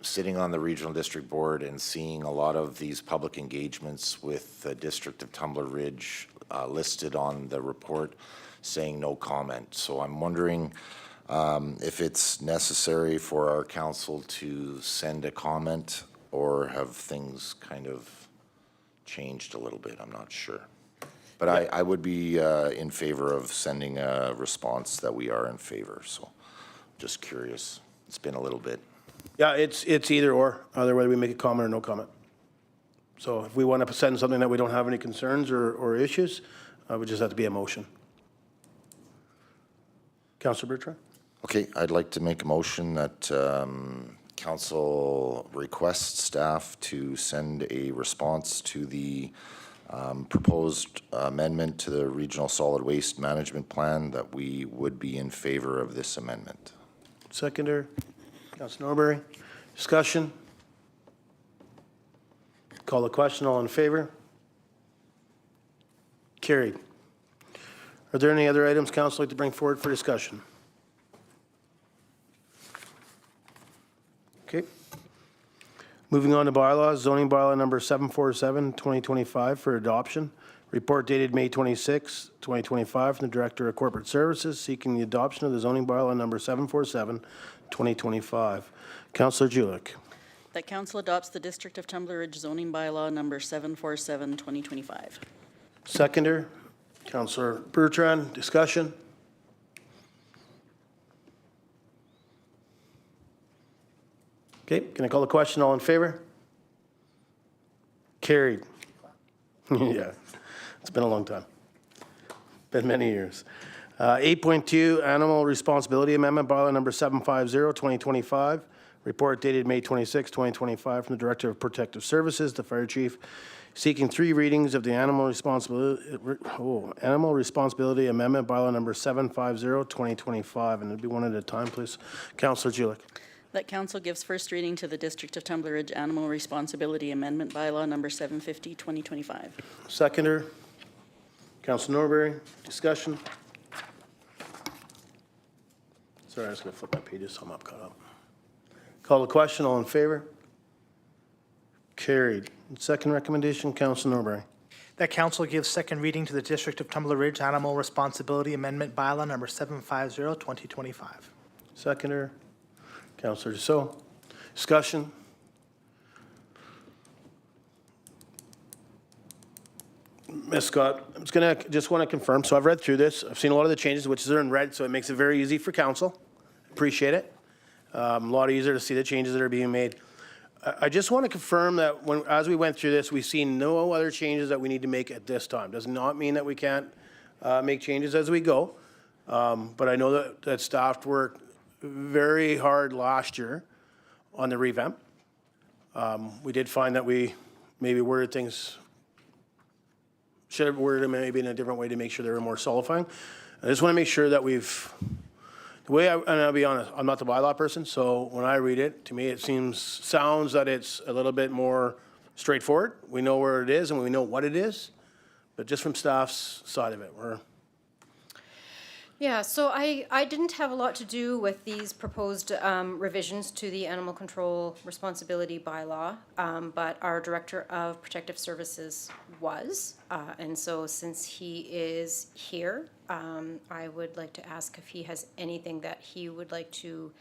sitting on the Regional District Board and seeing a lot of these public engagements with the District of Tumbler Ridge listed on the report saying no comment. So I'm wondering if it's necessary for our council to send a comment, or have things kind of changed a little bit? I'm not sure. But I would be in favor of sending a response that we are in favor. So just curious. It's been a little bit. Yeah, it's either or, either whether we make a comment or no comment. So if we want to send something that we don't have any concerns or issues, it would just have to be a motion. Councillor Bertrand? Okay, I'd like to make a motion that council requests staff to send a response to the proposed amendment to the Regional Solid Waste Management Plan, that we would be in favor of this amendment. Seconder, Councillor Norbury. Discussion? Call the question. All in favor? Carried. Are there any other items council like to bring forward for discussion? Okay. Moving on to bylaws, zoning bylaw number 747, 2025 for adoption. Report dated May 26, 2025 from the Director of Corporate Services seeking the adoption of the zoning bylaw number 747, 2025. Councillor Juliak. That council adopts the District of Tumbler Ridge zoning bylaw number 747, 2025. Seconder, Councillor Bertrand. Discussion? Okay, can I call the question? All in favor? Carried. Yeah, it's been a long time. Been many years. 8.2, Animal Responsibility Amendment, bylaw number 750, 2025. Report dated May 26, 2025 from the Director of Protective Services, the Fire Chief, seeking 3 readings of the Animal Responsibility Amendment, bylaw number 750, 2025. And it'll be one at a time, please. Councillor Juliak. That council gives first reading to the District of Tumbler Ridge Animal Responsibility Amendment Bylaw number 750, 2025. Seconder, Councillor Norbury. Discussion? Sorry, I was going to flip my pages so I'm up caught up. Call the question. All in favor? Carried. Second recommendation, Councillor Norbury. That council gives second reading to the District of Tumbler Ridge Animal Responsibility Amendment Bylaw number 750, 2025. Seconder, Councillor Dussault. Discussion? Ms. Scott, I'm just want to confirm. So I've read through this. I've seen a lot of the changes, which are in red, so it makes it very easy for council. Appreciate it. A lot easier to see the changes that are being made. I just want to confirm that as we went through this, we've seen no other changes that we need to make at this time. Does not mean that we can't make changes as we go. But I know that staff worked very hard last year on the revamp. We did find that we maybe worded things, should have worded them maybe in a different way to make sure they were more solidifying. I just want to make sure that and I'll be honest, I'm not the bylaw person, so when I read it, to me it sounds that it's a little bit more straightforward. We know where it is and we know what it is, but just from staff's side of it, Yeah, so I didn't have a lot to do with these proposed revisions to the Animal Control Responsibility Bylaw, but our Director of Protective Services was. And so since he is here, I would like to ask if he has anything that he would like to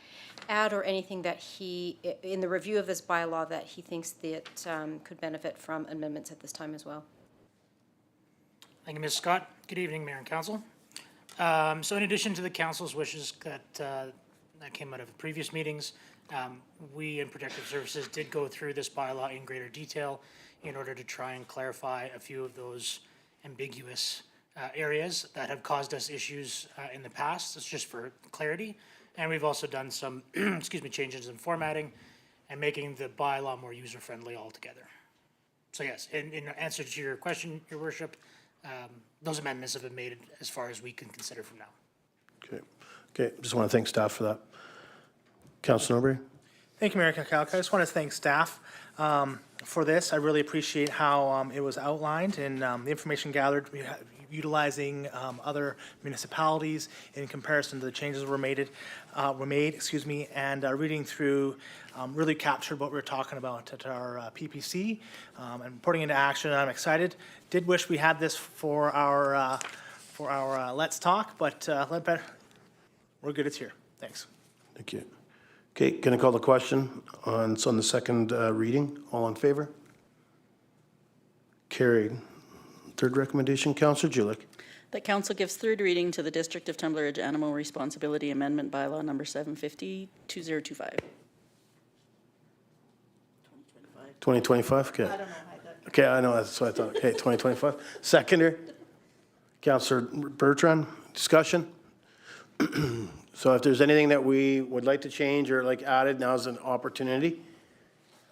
add, or anything that in the review of this bylaw, that he thinks that could benefit from amendments at this time as well. Thank you, Ms. Scott. Good evening, Mayor and Council. So in addition to the council's wishes that came out of previous meetings, we in Protective Services did go through this bylaw in greater detail in order to try and clarify a few of those ambiguous areas that have caused us issues in the past. It's just for clarity. And we've also done some, changes in formatting and making the bylaw more user-friendly altogether. So yes, in answer to your question, Your Worship, those amendments have been made as far as we can consider from now. Okay, just want to thank staff for that. Councilor Norbury? Thank you, Mayor Kakalka. I just want to thank staff for this. I really appreciate how it was outlined and the information gathered, utilizing other municipalities in comparison to the changes were made, and reading through really captured what we were talking about at our PPC and putting into action. I'm excited. Did wish we had this for our Let's Talk, but we're good. It's here. Thanks. Thank you. Okay, going to call the question on the second reading. All in favor? Carried. Third recommendation, Councillor Julik. That council gives third reading to the District of Tumbler Ridge Animal Responsibility Amendment Bylaw number 750-2025. 2025, okay. I don't know. Okay, I know, that's what I thought. Okay, 2025. Seconder, Councillor Bertrand, discussion? So if there's anything that we would like to change or like added, now's an opportunity.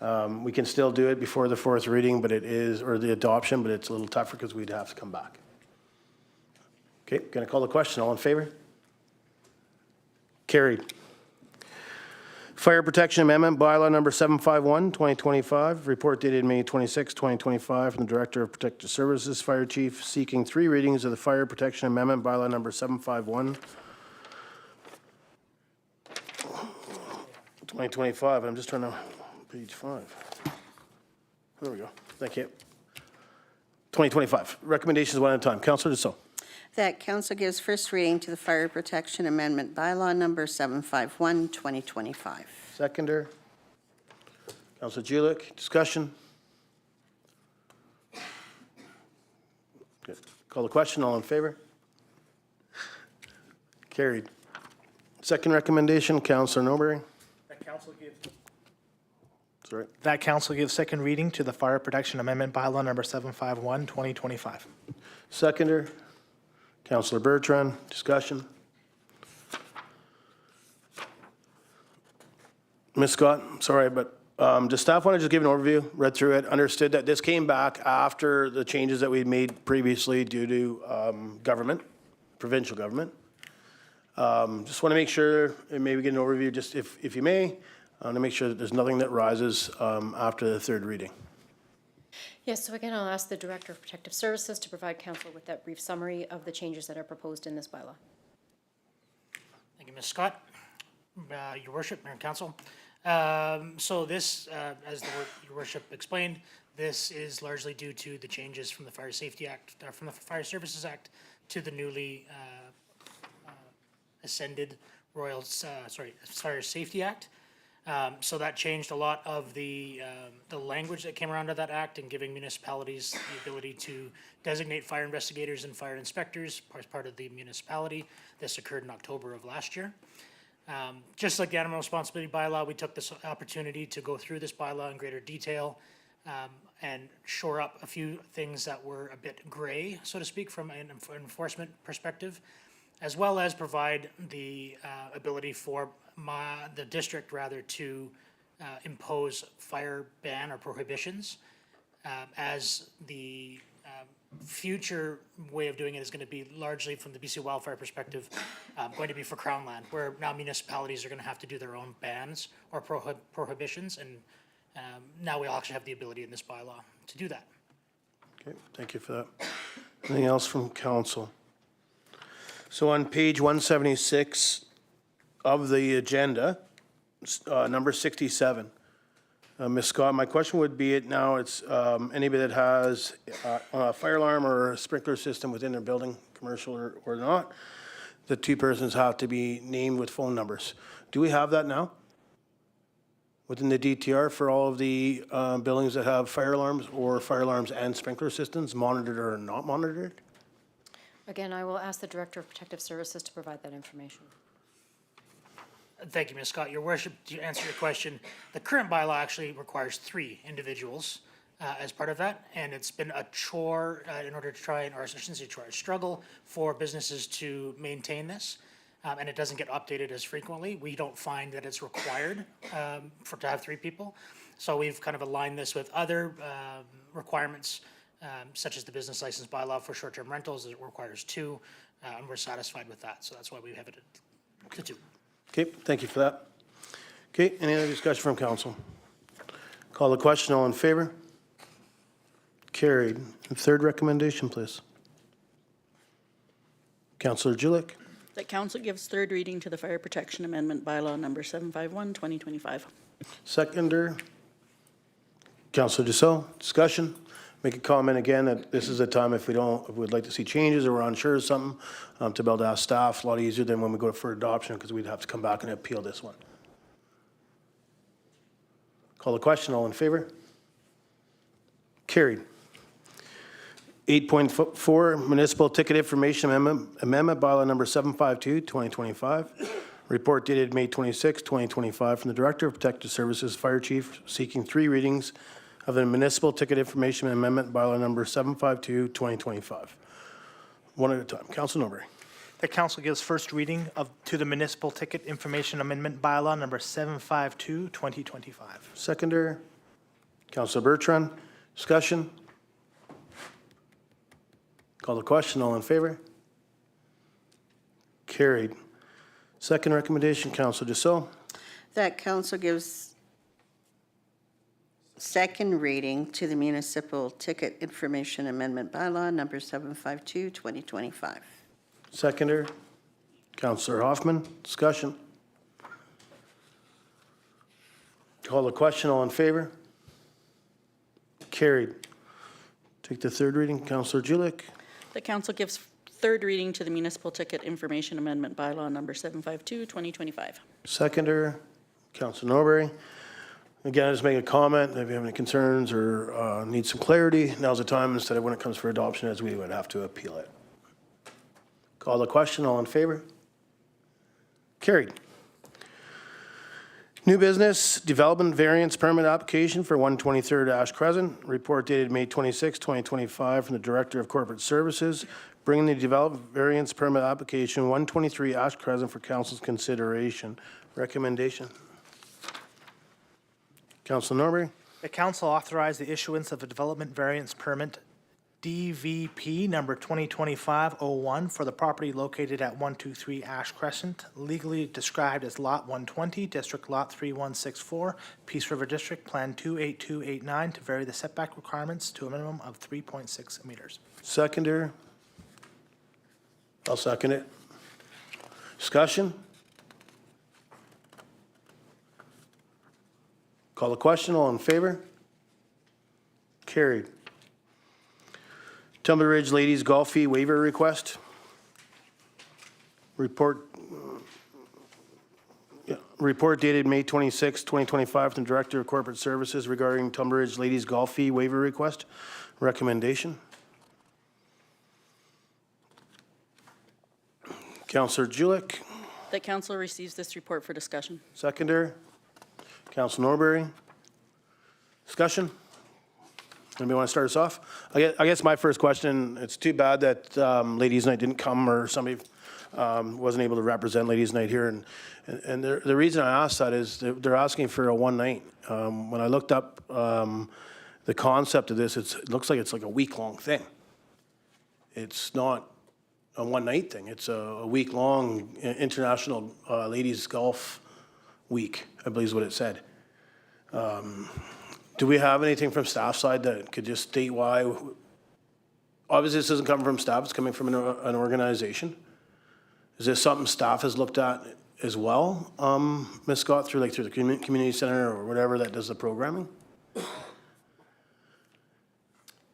We can still do it before the fourth reading, but it is, or the adoption, but it's a little tougher because we'd have to come back. Okay, going to call the question. All in favor? Carried. Fire Protection Amendment Bylaw number 751, 2025. Report dated May 26, 2025 from the Director of Protective Services, Fire Chief, seeking three readings of the Fire Protection Amendment Bylaw number 751. 2025, I'm just trying to, page 5. There we go. Thank you. 2025. Recommendations one at a time. Councillor Dussault. That council gives first reading to the Fire Protection Amendment Bylaw number 751, 2025. Seconder. Councillor Julik. Discussion. Good. Call the question. All in favor? Carried. Second recommendation, Councillor Norbury. Sorry. That council gives second reading to the Fire Protection Amendment Bylaw number 751, 2025. Seconder, Councillor Bertrand. Discussion. Ms. Scott, sorry, but does staff want to just give an overview, read through it, understood that this came back after the changes that we made previously due to government, provincial government. Just want to make sure, and maybe get an overview, just if you may, to make sure that there's nothing that rises after the third reading. Yes, so again, I'll ask the Director of Protective Services to provide council with that brief summary of the changes that are proposed in this bylaw. Thank you, Ms. Scott. Your Worship, Mayor and Council. So this, as Your Worship explained, this is largely due to the changes from the Fire Safety Act, from the Fire Services Act to the newly ascended Fire Safety Act. So that changed a lot of the language that came around to that act and giving municipalities the ability to designate fire investigators and fire inspectors as part of the municipality. This occurred in October of last year. Just like the Animal Responsibility Bylaw, we took this opportunity to go through this bylaw in greater detail and shore up a few things that were a bit gray, so to speak, from an enforcement perspective, as well as provide the ability for the district to impose fire ban or prohibitions, as the future way of doing it is going to be largely from the BC wildfire perspective, going to be for Crown land, where now municipalities are going to have to do their own bans or prohibitions, and now we actually have the ability in this bylaw to do that. Okay, thank you for that. Anything else from council? So on page 176 of the agenda, number 67, Ms. Scott, my question would be it's anybody that has a fire alarm or a sprinkler system within their building, commercial or not, the two persons have to be named with phone numbers. Do we have that now within the DTR for all of the buildings that have fire alarms or fire alarms and sprinkler systems, monitored or not monitored? Again, I will ask the Director of Protective Services to provide that information. Thank you, Ms. Scott. Your worship, to answer your question, the current bylaw actually requires 3 individuals as part of that, and it's been a chore in order to try and, or I shouldn't say chore, a struggle for businesses to maintain this, and it doesn't get updated as frequently. We don't find that it's required to have 3 people, so we've kind of aligned this with other requirements, such as the business license bylaw for short-term rentals. It requires 2, and we're satisfied with that, so that's why we have it at 2. Okay, thank you for that. Okay, any other discussion from council? Call the question, all in favor? Carried. And third recommendation, please. Councillor Julik. That council gives third reading to the Fire Protection Amendment Bylaw number 751, 2025. Seconder. Councillor Dussault, discussion. Make a comment again that this is a time if we'd like to see changes or we're unsure of something, to be able to ask staff, a lot easier than when we go for adoption because we'd have to come back and appeal this one. Call the question, all in favor? Carried. 8.4 Municipal Ticket Information Amendment Bylaw number 752, 2025. Report dated May 26, 2025 from the Director of Protective Services, Fire Chief, seeking 3 readings of the Municipal Ticket Information Amendment Bylaw number 752, 2025. One at a time. Councilor Norbury. The council gives first reading to the Municipal Ticket Information Amendment Bylaw number 752, 2025. Seconder. Councilor Bertrand. Discussion. Call the question. All in favor? Carried. Second recommendation, Councilor Dussault. That council gives second reading to the Municipal Ticket Information Amendment Bylaw number 752, 2025. Seconder. Councilor Hoffman. Discussion. Call the question. All in favor? Carried. Take the third reading, Councilor Julik. The council gives third reading to the Municipal Ticket Information Amendment Bylaw number 752, 2025. Seconder, Councilor Norbury. Again, I just make a comment, if you have any concerns or need some clarity, now's the time, instead of when it comes for adoption, as we would have to appeal it. Call the question, all in favor? Carried. New business, development variance permit application for 123rd Ash Crescent. Report dated May 26, 2025 from the Director of Corporate Services, bringing the development variance permit application 123 Ash Crescent for council's consideration. Recommendation. Councilor Norbury. The council authorized the issuance of a development variance permit DVP number 2025-01 for the property located at 123 Ash Crescent, legally described as Lot 120, District Lot 3164, Peace River District, Plan 28289, to vary the setback requirements to a minimum of 3.6 meters. Seconder. I'll second it. Discussion? Call the question, all in favor? Carried. Tumbler Ridge Ladies Golf Fee Waiver Request. Report dated May 26, 2025 from the Director of Corporate Services regarding Tumbler Ridge Ladies Golf Fee Waiver Request. Recommendation. Councillor Julik. The council receives this report for discussion. Seconder. Councilor Norbury. Discussion? Anybody want to start us off? I guess my first question, it's too bad that Ladies' Night didn't come or somebody wasn't able to represent Ladies' Night here. And the reason I asked that is they're asking for a one night. When I looked up the concept of this, it looks like it's like a week-long thing. It's not a one night thing. It's a week-long International Ladies Golf Week, I believe is what it said. Do we have anything from staff side that could just state why? Obviously, this doesn't come from staff, it's coming from an organization. Is this something staff has looked at as well, Ms. Scott, through the community center or whatever that does the programming?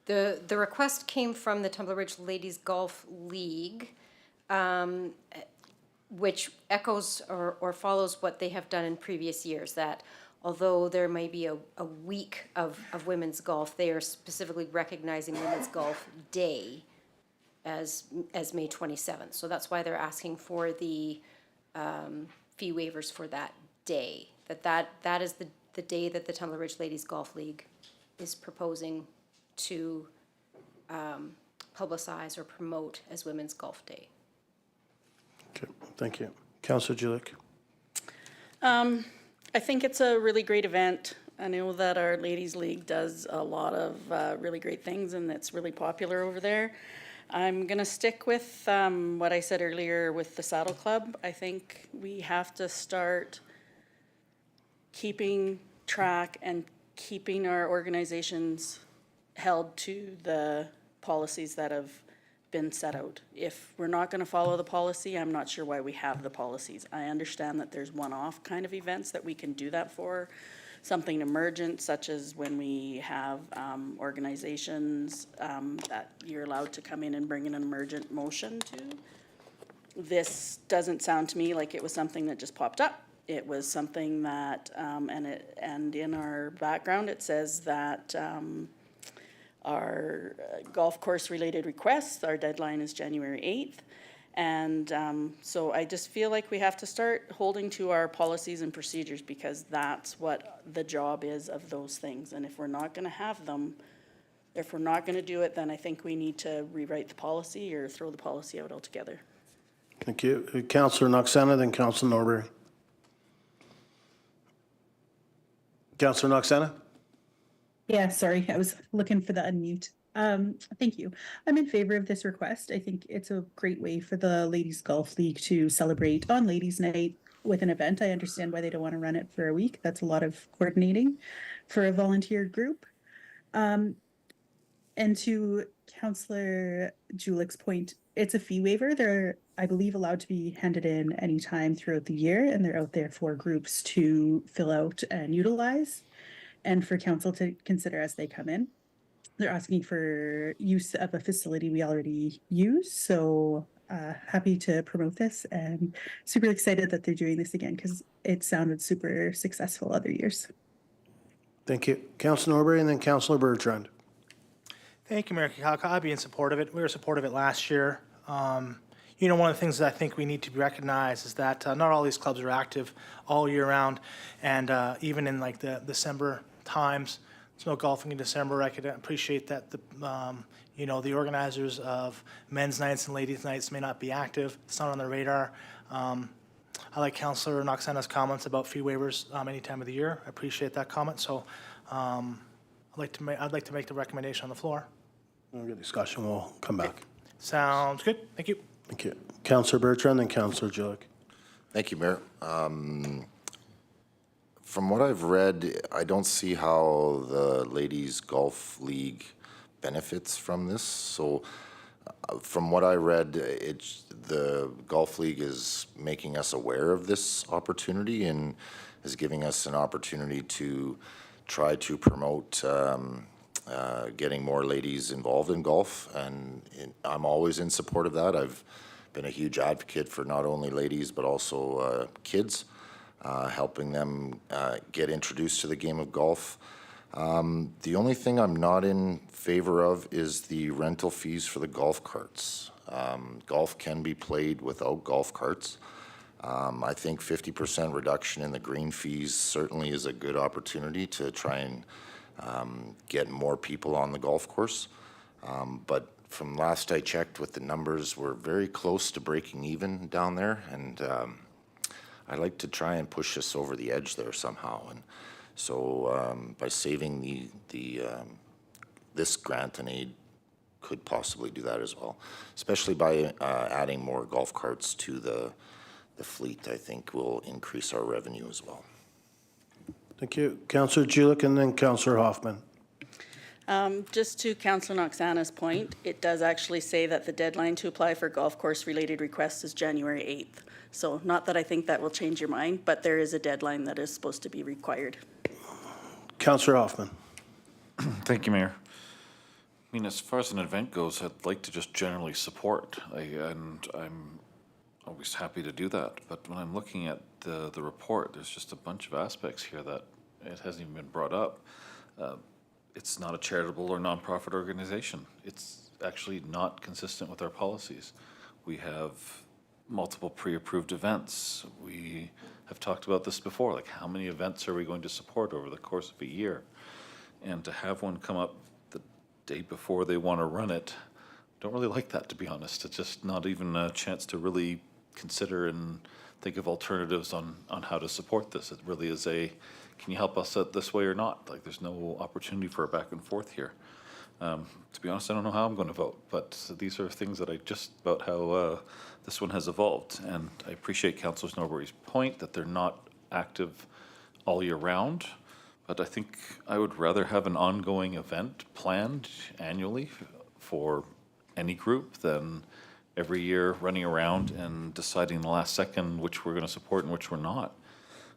The request came from the Tumbler Ridge Ladies Golf League, which echoes or follows what they have done in previous years, that although there may be a week of women's golf, they are specifically recognizing Women's Golf Day as May 27th. So that's why they're asking for the fee waivers for that day. That is the day that the Tumbler Ridge Ladies Golf League is proposing to publicize or promote as Women's Golf Day. Okay, thank you. Councillor Julik. I think it's a really great event. I know that our Ladies League does a lot of really great things, and it's really popular over there. I'm going to stick with what I said earlier with the Saddle Club. I think we have to start keeping track and keeping our organizations held to the policies that have been set out. If we're not going to follow the policy, I'm not sure why we have the policies. I understand that there's one-off kind of events that we can do that for, something emergent, such as when we have organizations that you're allowed to come in and bring in an emergent motion to. This doesn't sound to me like it was something that just popped up. It was something that, and in our background, it says that our golf course related requests, our deadline is January 8th. And so I just feel like we have to start holding to our policies and procedures, because that's what the job is of those things. And if we're not going to have them, if we're not going to do it, then I think we need to rewrite the policy or throw the policy out altogether. Thank you. Councillor Noxena, then Councillor Norbury. Councillor Noxena? Yeah, sorry, I was looking for the unmute. Thank you. I'm in favor of this request. I think it's a great way for the Ladies Golf League to celebrate on Ladies Night with an event. I understand why they don't want to run it for a week. That's a lot of coordinating for a volunteer group. And to Councillor Julik's point, it's a fee waiver. They're, I believe, allowed to be handed in anytime throughout the year, and they're out there for groups to fill out and utilize, and for council to consider as they come in. They're asking for use of a facility we already use, so happy to promote this and super excited that they're doing this again, because it sounded super successful other years. Thank you. Councillor Norbury and then Councillor Bertrand. Thank you, Mayor Kikaka. I'd be in support of it. We were supportive of it last year. You know, one of the things that I think we need to recognize is that not all these clubs are active all year round, and even in like the December times, there's no golfing in December. I could appreciate that the you know, the organizers of men's nights and ladies' nights may not be active. It's not on their radar. I like Councillor Noxena's comments about fee waivers any time of the year. I appreciate that comment. So I'd like to make the recommendation on the floor. We'll get discussion. We'll come back. Sounds good. Thank you. Thank you. Councillor Bertrand and Councillor Julik. Thank you, Mayor. From what I've read, I don't see how the Ladies Golf League benefits from this. So from what I read, the Golf League is making us aware of this opportunity and is giving us an opportunity to try to promote getting more ladies involved in golf. And I'm always in support of that. I've been a huge advocate for not only ladies but also kids, helping them get introduced to the game of golf. The only thing I'm not in favor of is the rental fees for the golf carts. Golf can be played without golf carts. I think 50% reduction in the green fees certainly is a good opportunity to try and get more people on the golf course. But from last I checked with the numbers, we're very close to breaking even down there, and I'd like to try and push us over the edge there somehow. And so by saving this grant and aid could possibly do that as well, especially by adding more golf carts to the fleet. I think will increase our revenue as well. Thank you. Councillor Julik and then Councillor Hoffman. Just to Councillor Noxena's point, it does actually say that the deadline to apply for golf course related requests is January 8th. So not that I think that will change your mind, but there is a deadline that is supposed to be required. Councillor Hoffman. Thank you, Mayor. I mean, as far as an event goes, I'd like to just generally support, and I'm always happy to do that. But when I'm looking at the report, there's just a bunch of aspects here that it hasn't even been brought up. It's not a charitable or nonprofit organization. It's actually not consistent with our policies. We have multiple pre-approved events. We have talked about this before, like how many events are we going to support over the course of a year? And to have one come up the day before they want to run it, don't really like that, to be honest. It's just not even a chance to really consider and think of alternatives on how to support this. It really is a, can you help us out this way or not? Like, there's no opportunity for a back and forth here. To be honest, I don't know how I'm going to vote, but these are things that I just about how this one has evolved. And I appreciate Councillor Norbury's point that they're not active all year round, but I think I would rather have an ongoing event planned annually for any group than every year running around and deciding in the last second which we're going to support and which we're not.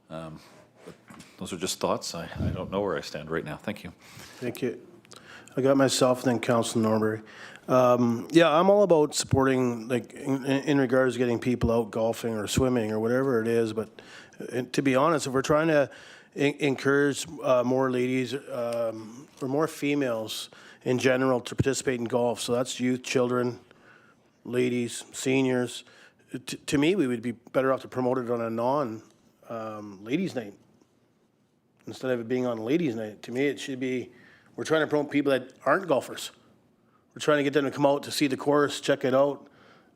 But those are just thoughts. I don't know where I stand right now. Thank you. Thank you. I got myself, then Councilor Norbury. Yeah, I'm all about supporting, like, in regards to getting people out golfing or swimming or whatever it is. But to be honest, if we're trying to encourage more ladies or more females in general to participate in golf, so that's youth, children, ladies, seniors, to me, we would be better off to promote it on a non-ladies' night instead of it being on ladies' night. To me, it should be, we're trying to promote people that aren't golfers. We're trying to get them to come out to see the course, check it out,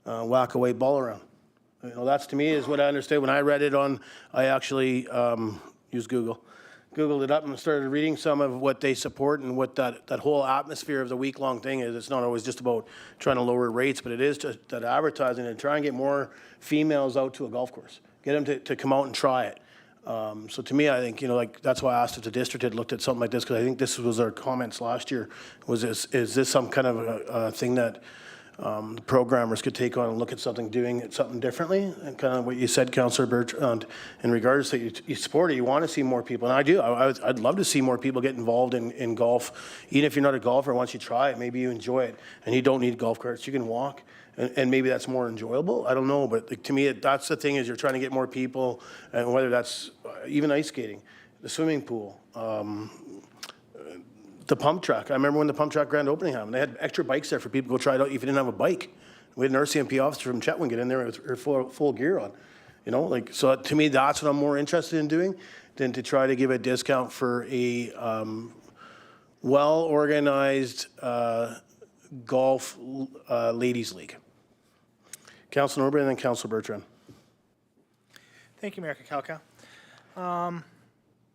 whack a white ball around. You know, that's to me is what I understood. When I read it on, I actually used Googled it up and started reading some of what they support and what that whole atmosphere of the week-long thing is. It's not always just about trying to lower rates, but it is just that advertising and try and get more females out to a golf course. Get them to come out and try it. So to me, I think, you know, like, that's why I asked if the district had looked at something like this, because I think this was our comments last year, was is this some kind of a thing that the programmers could take on and look at something, doing it something differently? And kind of what you said, Councillor Bertrand, in regards to you support it, you want to see more people, and I do. I'd love to see more people get involved in golf. Even if you're not a golfer, once you try it, maybe you enjoy it, and you don't need golf carts, you can walk. And maybe that's more enjoyable. I don't know, but like, to me, that's the thing, is you're trying to get more people, and whether that's even ice skating, the swimming pool, the pump track. I remember when the pump track grand opening happened, they had extra bikes there for people to go try it out if you didn't have a bike. We had an RCMP officer from Chetwynd get in there with her full gear on. You know, like, so to me, that's what I'm more interested in doing than to try to give a discount for a well-organized golf ladies league. Councilor Norbury and then Councilor Bertrand. Thank you, Mayor Kakalka.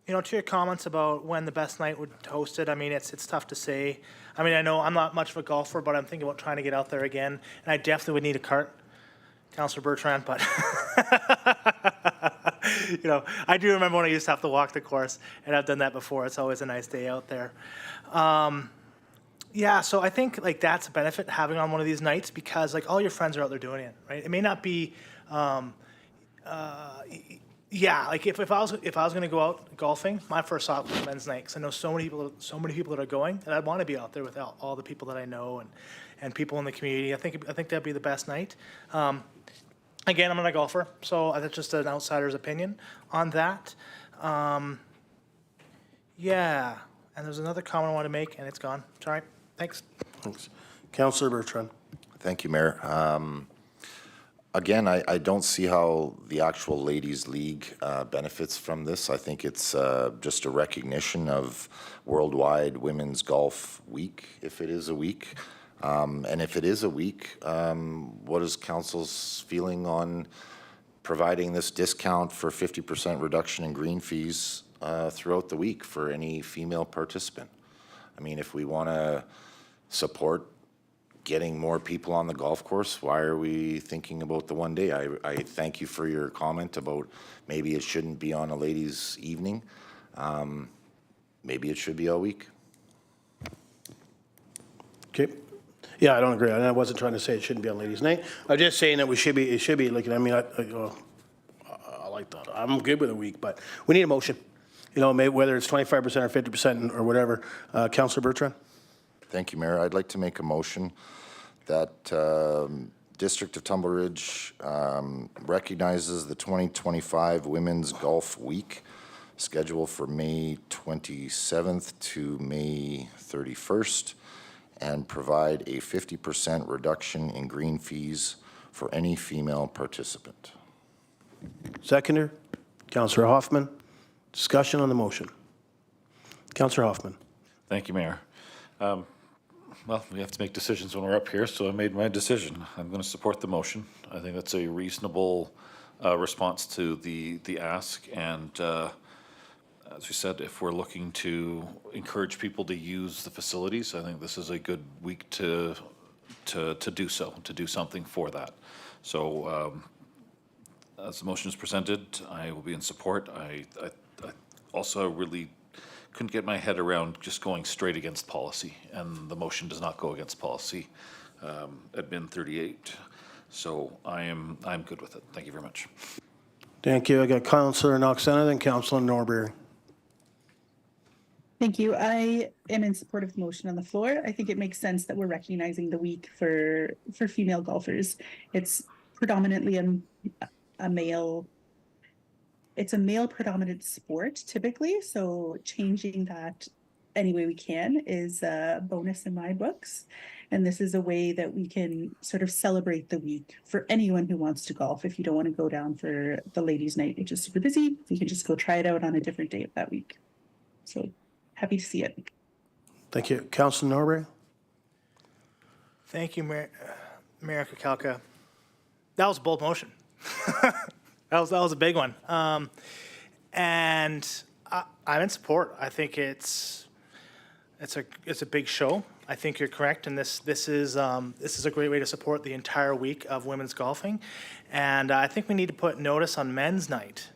You know, to your comments about when the best night would host it, I mean, it's tough to say. I mean, I know I'm not much of a golfer, but I'm thinking about trying to get out there again, and I definitely would need a cart, Councilor Bertrand, but you know, I do remember when I used to have to walk the course, and I've done that before. It's always a nice day out there. Yeah, so I think, like, that's a benefit, having on one of these nights, because, like, all your friends are out there doing it, right? It may not be, yeah, like, if I was going to go out golfing, my first thought was men's night, because I know so many people that are going, and I'd want to be out there with all the people that I know and people in the community. I think that'd be the best night. Again, I'm not a golfer, so that's just an outsider's opinion on that. Yeah, and there's another comment I want to make, and it's gone. Sorry. Thanks. Thanks. Councilor Bertrand. Thank you, Mayor. Again, I don't see how the actual Ladies League benefits from this. I think it's just a recognition of Worldwide Women's Golf Week, if it is a week. And if it is a week, what is Council's feeling on providing this discount for 50% reduction in green fees throughout the week for any female participant? I mean, if we want to support getting more people on the golf course, why are we thinking about the one day? I thank you for your comment about maybe it shouldn't be on a ladies' evening. Maybe it should be all week. Okay. Yeah, I don't agree. I wasn't trying to say it shouldn't be on ladies' night. I'm just saying that it should be like, I mean, I like that. I'm good with a week, but we need a motion. You know, maybe whether it's 25% or 50% or whatever. Councilor Bertrand? Thank you, Mayor. I'd like to make a motion that District of Tumbler Ridge recognizes the 2025 Women's Golf Week, scheduled for May 27th to May 31st, and provide a 50% reduction in green fees for any female participant. Seconder, Councillor Hoffman. Discussion on the motion. Councillor Hoffman. Thank you, Mayor. Well, we have to make decisions when we're up here, so I made my decision. I'm going to support the motion. I think that's a reasonable response to the ask, and as we said, if we're looking to encourage people to use the facilities, I think this is a good week to do so, to do something for that. So as the motion is presented, I will be in support. I also really couldn't get my head around just going straight against policy, and the motion does not go against policy. Admin 38. So I'm good with it. Thank you very much. Thank you. I got Councillor Knoxena, then Councillor Norbury. Thank you. I am in support of the motion on the floor. I think it makes sense that we're recognizing the week for female golfers. It's predominantly a male. It's a male predominant sport typically, so changing that any way we can is a bonus in my books. And this is a way that we can sort of celebrate the week for anyone who wants to golf. If you don't want to go down for the ladies' night, which is super busy, you can just go try it out on a different day of that week. So happy to see it. Thank you. Councillor Norbury. Thank you, Mayor Kukalka. That was a bold motion. That was a big one. And I'm in support. I think it's a big show. I think you're correct, and this is a great way to support the entire week of women's golfing. And I think we need to put notice on men's night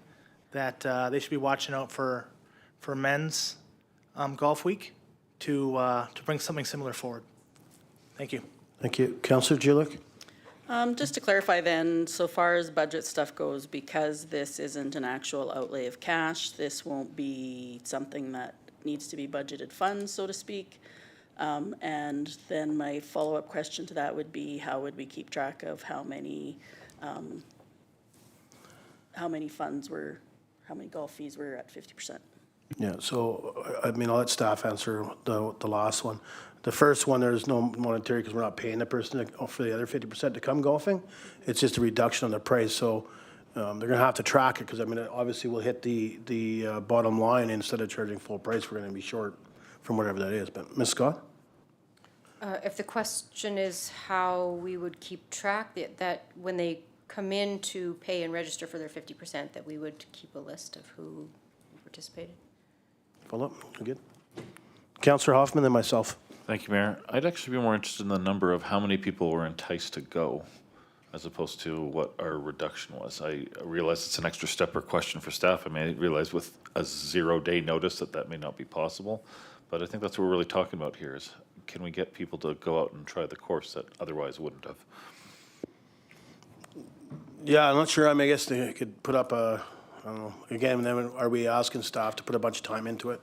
that they should be watching out for men's golf week to bring something similar forward. Thank you. Thank you. Councillor Julich. Just to clarify then, so far as budget stuff goes, because this isn't an actual outlay of cash, this won't be something that needs to be budgeted funds, so to speak. And then my follow-up question to that would be, how would we keep track of how many golf fees were at 50%? Yeah, so, I mean, I'll let staff answer the last one. The first one, there's no monetary because we're not paying the person for the other 50% to come golfing. It's just a reduction on the price, so they're going to have to track it because, I mean, obviously we'll hit the bottom line. Instead of charging full price, we're going to be short from whatever that is. But Ms. Scott? If the question is how we would keep track, that when they come in to pay and register for their 50%, that we would keep a list of who participated. Follow up? Good. Councillor Hoffman, then myself. Thank you, Mayor. I'd actually be more interested in the number of how many people were enticed to go as opposed to what our reduction was. I realize it's an extra step or question for staff. I mean, I realize with a 0-day notice that may not be possible, but I think that's what we're really talking about here is can we get people to go out and try the course that otherwise wouldn't have? Yeah, I'm not sure. I mean, I guess they could put up I don't know. Again, then are we asking staff to put a bunch of time into it?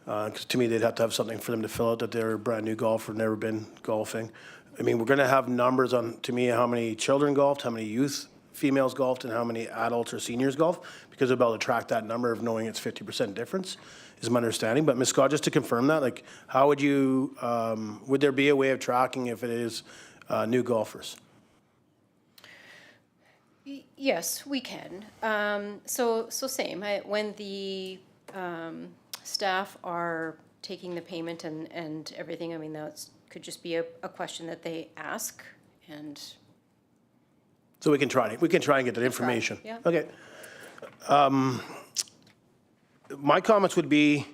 Because to me, they'd have to have something for them to fill out that they're a brand new golfer, never been golfing. I mean, we're going to have numbers on, to me, how many children golfed, how many youth females golfed, and how many adults or seniors golfed, because we're able to track that number of knowing it's 50% difference, is my understanding. But Ms. Scott, just to confirm that, like, how would you, would there be a way of tracking if it is new golfers? Yes, we can. So same. When the staff are taking the payment and everything, I mean, that could just be a question that they ask, and So we can try and get that information. yeah. Okay. My comments would be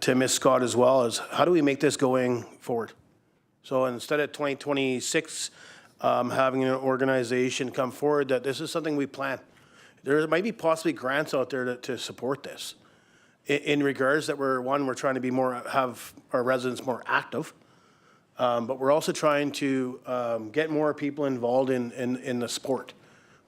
to Ms. Scott as well is how do we make this going forward? So instead of 2026 having an organization come forward that this is something we plan. There might be possibly grants out there to support this. In regards that we're trying to be have our residents more active, but we're also trying to get more people involved in the sport,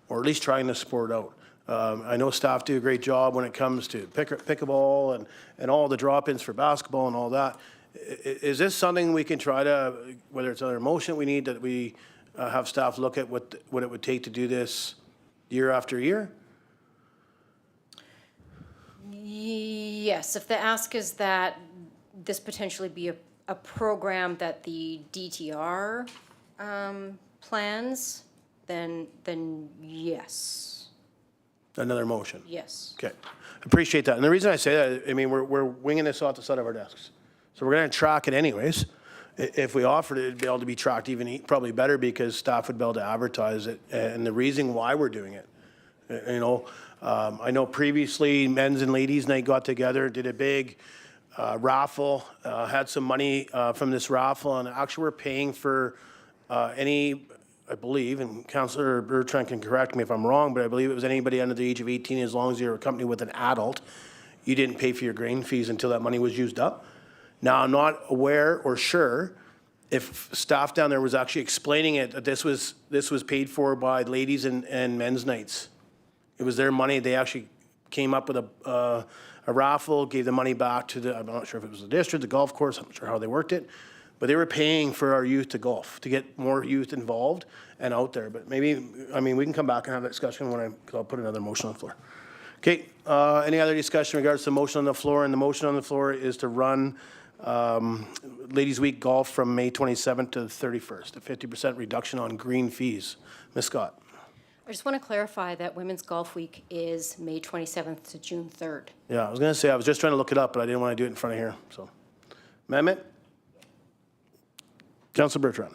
or at least trying the sport out. I know staff do a great job when it comes to pickleball and all the drop-ins for basketball and all that. Is this something we can try to, whether it's another motion we need, that we have staff look at what it would take to do this year after year? Yes, if the ask is that this potentially be a program that the DTR plans, then yes, Another motion. yes. Okay, appreciate that. And the reason I say that, I mean, we're winging this off the side of our desks. So we're gonna track it anyways. If we offered it, it'd be able to be tracked even probably better because staff would be able to advertise it and the reason why we're doing it. You know, I know previously men's and ladies night got together, did a big raffle, had some money from this raffle, and actually we're paying for any, I believe, and Councillor Bertrand can correct me if I'm wrong, but I believe it was anybody under the age of 18, as long as you're accompanied with an adult, you didn't pay for your grain fees until that money was used up. Now, I'm not aware or sure if staff down there was actually explaining it, that this was paid for by ladies and men's nights. It was their money. They actually came up with a raffle, gave the money back to the, I'm not sure if it was the district, the golf course, I'm not sure how they worked it, but they were paying for our youth to golf, to get more youth involved and out there. But maybe, I mean, we can come back and have that discussion because I'll put another motion on the floor. Okay, any other discussion in regards to the motion on the floor? And the motion on the floor is to run Ladies Week Golf from May 27th to the 31st, a 50% reduction on green fees. Ms. Scott. I just want to clarify that Women's Golf Week is May 27th to June 3rd. Yeah, I was going to say, I was just trying to look it up, but I didn't want to do it in front of here, so. Amendment? Councillor Bertrand.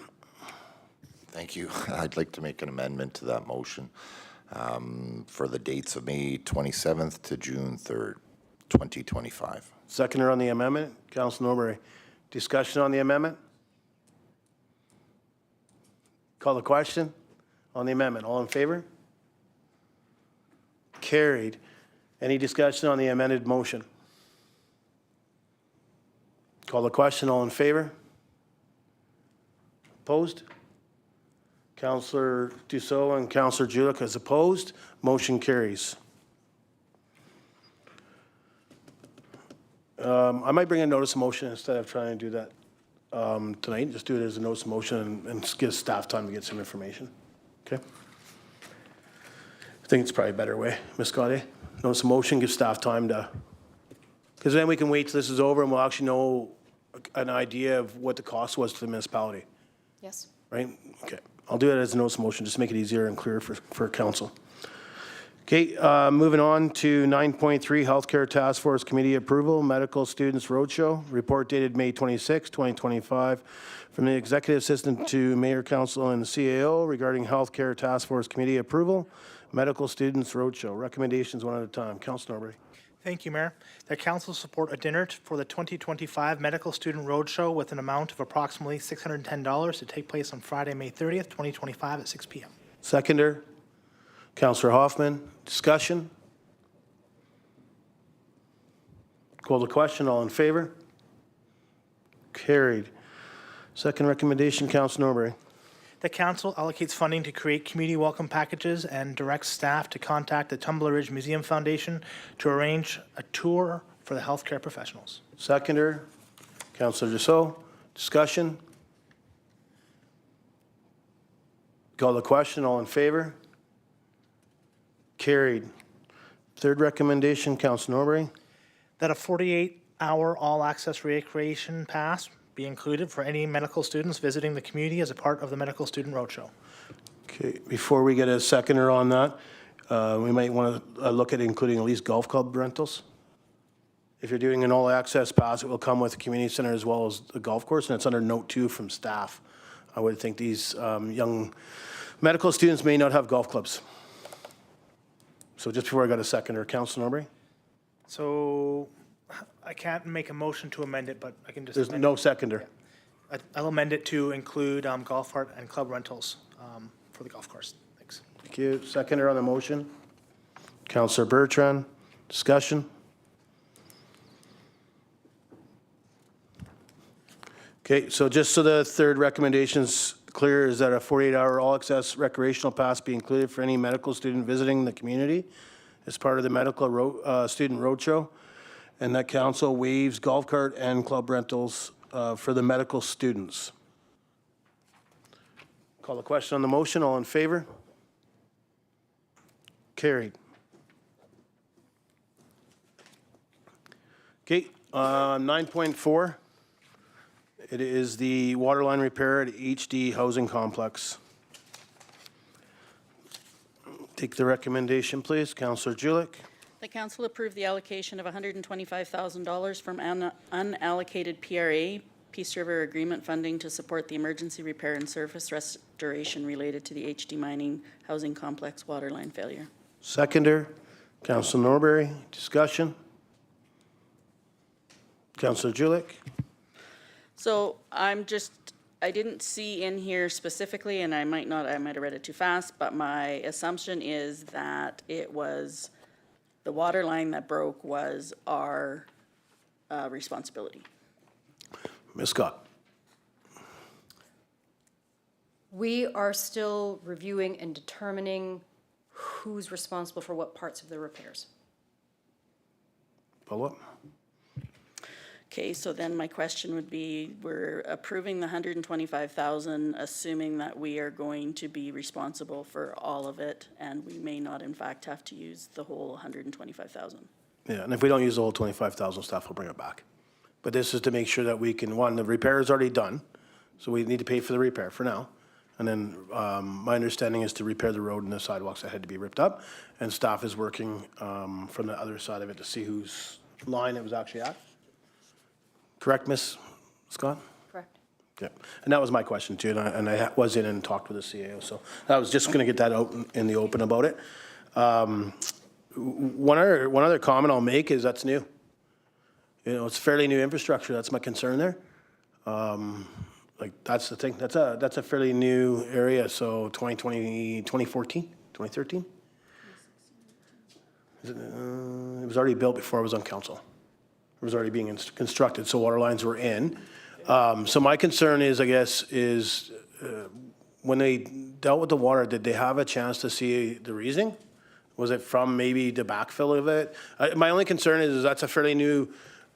Thank you. I'd like to make an amendment to that motion for the dates of May 27th to June 3rd, 2025. Seconder on the amendment, Councillor Norbury. Discussion on the amendment? Call the question on the amendment. All in favor? Carried. Any discussion on the amended motion? Call the question. All in favor? Opposed? Councillor Dussault and Councillor Julick is opposed. Motion carries. I might bring a notice of motion instead of trying to do that tonight. Just do it as a notice of motion and give staff time to get some information. Okay? I think it's probably a better way. Ms. Scotty, notice of motion, give staff time to, because then we can wait till this is over and we'll actually know an idea of what the cost was to the municipality, Yes. right? Okay. I'll do it as a notice of motion, just to make it easier and clearer for council. Okay, moving on to 9.3, Healthcare Task Force Committee Approval, Medical Students Roadshow. Report dated May 26, 2025, from the Executive Assistant to Mayor, Council, and the CAO regarding Healthcare Task Force Committee Approval, Medical Students Roadshow. Recommendations one at a time. Councillor Norbury. Thank you, Mayor. The council support a dinner for the 2025 Medical Student Roadshow with an amount of approximately $610 to take place on Friday, May 30th, 2025 at 6 p.m. Seconder, Councillor Hoffman. Discussion? Call the question. All in favor? Carried. Second recommendation, Councillor Norbury. The council allocates funding to create community welcome packages and directs staff to contact the Tumbler Ridge Museum Foundation to arrange a tour for the healthcare professionals. Seconder, Councillor Dussault. Discussion? Call the question. All in favor? Carried. Third recommendation, Councillor Norbury. That a 48-hour all-access recreation pass be included for any medical students visiting the community as a part of the Medical Student Roadshow. Okay, before we get a seconder on that, we might want to look at including at least golf club rentals. If you're doing an all-access pass, it will come with the community center as well as the golf course, and it's under note 2 from staff. I would think these young medical students may not have golf clubs. So just before I got a seconder, Councillor Norbury? So I can't make a motion to amend it, but I can just. There's amend no it. seconder. I'll amend it to include golf cart and club rentals for the golf course. Thanks. Thank you. Seconder on the motion? Councillor Bertrand. Discussion? Okay, so just so the third recommendation's clear, is that a 48-hour all-access recreational pass be included for any medical student visiting the community as part of the Medical Student Roadshow, and that council waives golf cart and club rentals for the medical students. Call the question on the motion. All in favor? Carried. Okay, 9.4 It is the water line repair at HD Housing Complex. Take the recommendation, please. Councillor Julik. The council approved the allocation of $125,000 from unallocated PRA, Peace River Agreement funding to support the emergency repair and surface restoration related to the HD Mining Housing Complex water line failure. Seconder, Councillor Norbury. Discussion. Councillor Julik. So I didn't see in here specifically, and I might have read it too fast, but my assumption is that it was the water line that broke was our responsibility. Ms. Scott. We are still reviewing and determining who's responsible for what parts of the repairs. Follow up. Okay, so then my question would be, we're approving the $125,000, assuming that we are going to be responsible for all of it, and we may not in fact have to use the whole $125,000. Yeah, and if we don't use the whole 25,000 stuff, we'll bring it back. But this is to make sure that we can, one, the repair is already done, so we need to pay for the repair for now. And then my understanding is to repair the road and the sidewalks that had to be ripped up, and staff is working from the other side of it to see whose line it was actually at. Correct, Ms. Scott? Correct. Yeah, and that was my question too, and I was in and talked with the CAO, so I was just gonna get that out in the open about it. One other comment I'll make is that's new. You know, it's fairly new infrastructure, that's my concern there. Like, that's the thing, that's a fairly new area, so 2014, 2013? It was already built before I was on council. It was already being constructed, so water lines were in. So my concern is, I guess, when they dealt with the water, did they have a chance to see the reasoning? Was it from maybe the backfill of it? My only concern is that's a fairly new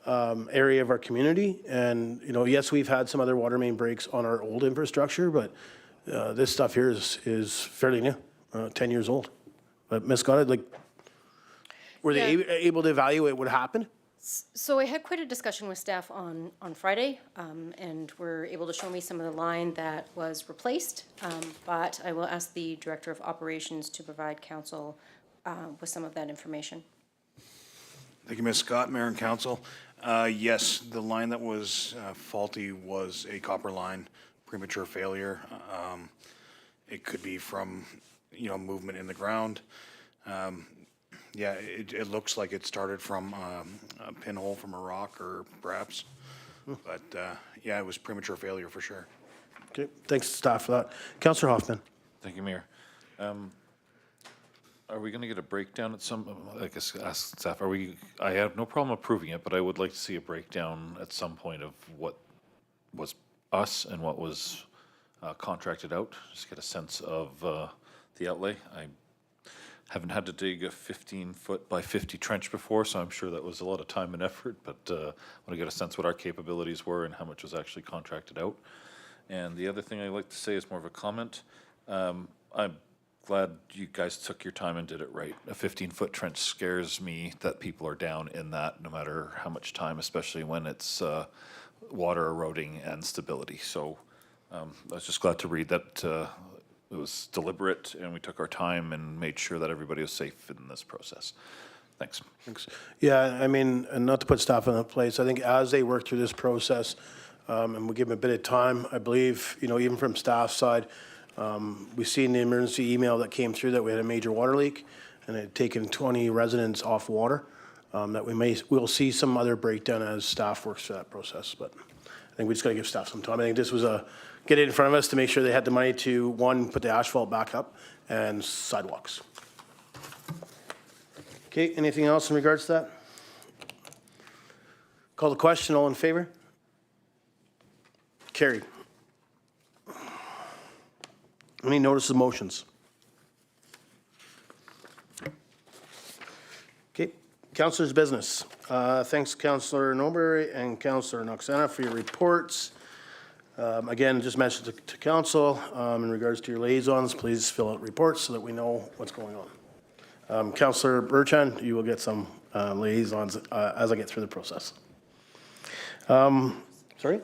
area of our community. And, you know, yes, we've had some other water main breaks on our old infrastructure, but this stuff here is fairly new, 10 years old. But Ms. Scott, like, were they able to evaluate what happened? So I had quite a discussion with staff on Friday, and were able to show me some of the line that was replaced. But I will ask the Director of Operations to provide council with some of that information. Thank you, Ms. Scott, Mayor and Council. Yes, the line that was faulty was a copper line, premature failure. It could be from, you know, movement in the ground. Yeah, it looks like it started from a pinhole from a rock or perhaps, but yeah, it was premature failure for sure. Okay, thanks staff for that. Councillor Hoffman. Thank you, Mayor. Are we going to get a breakdown at some, I guess, ask staff, I have no problem approving it, but I would like to see a breakdown at some point of what was us and what was contracted out, just get a sense of the outlay. I haven't had to dig a 15-foot by 50 trench before, so I'm sure that was a lot of time and effort, but I want to get a sense what our capabilities were and how much was actually contracted out. And the other thing I'd like to say is more of a comment. I'm glad you guys took your time and did it right. A 15-foot trench scares me that people are down in that no matter how much time, especially when it's water eroding and stability. So I was just glad to read that it was deliberate and we took our time and made sure that everybody was safe in this process. Thanks. Thanks. Yeah, I mean, and not to put staff in a place, I think as they work through this process, and we give them a bit of time, I believe, you know, even from staff side, we've seen the emergency email that came through that we had a major water leak and it had taken 20 residents off water, that we'll see some other breakdown as staff works through that process, but I think we just got to give staff some time. I think this was get it in front of us to make sure they had the money to, one, put the asphalt back up and sidewalks. Okay, anything else in regards to that? Call the question, all in favor? Carried. Any notice of motions? Okay, Councilor's business. Thanks, Councillor Norbury and Councillor Noxana for your reports. Again, just mentioned to council, in regards to your liaisons, please fill out reports so that we know what's going on. Councillor Bertrand, you will get some liaisons as I get through the process. Sorry?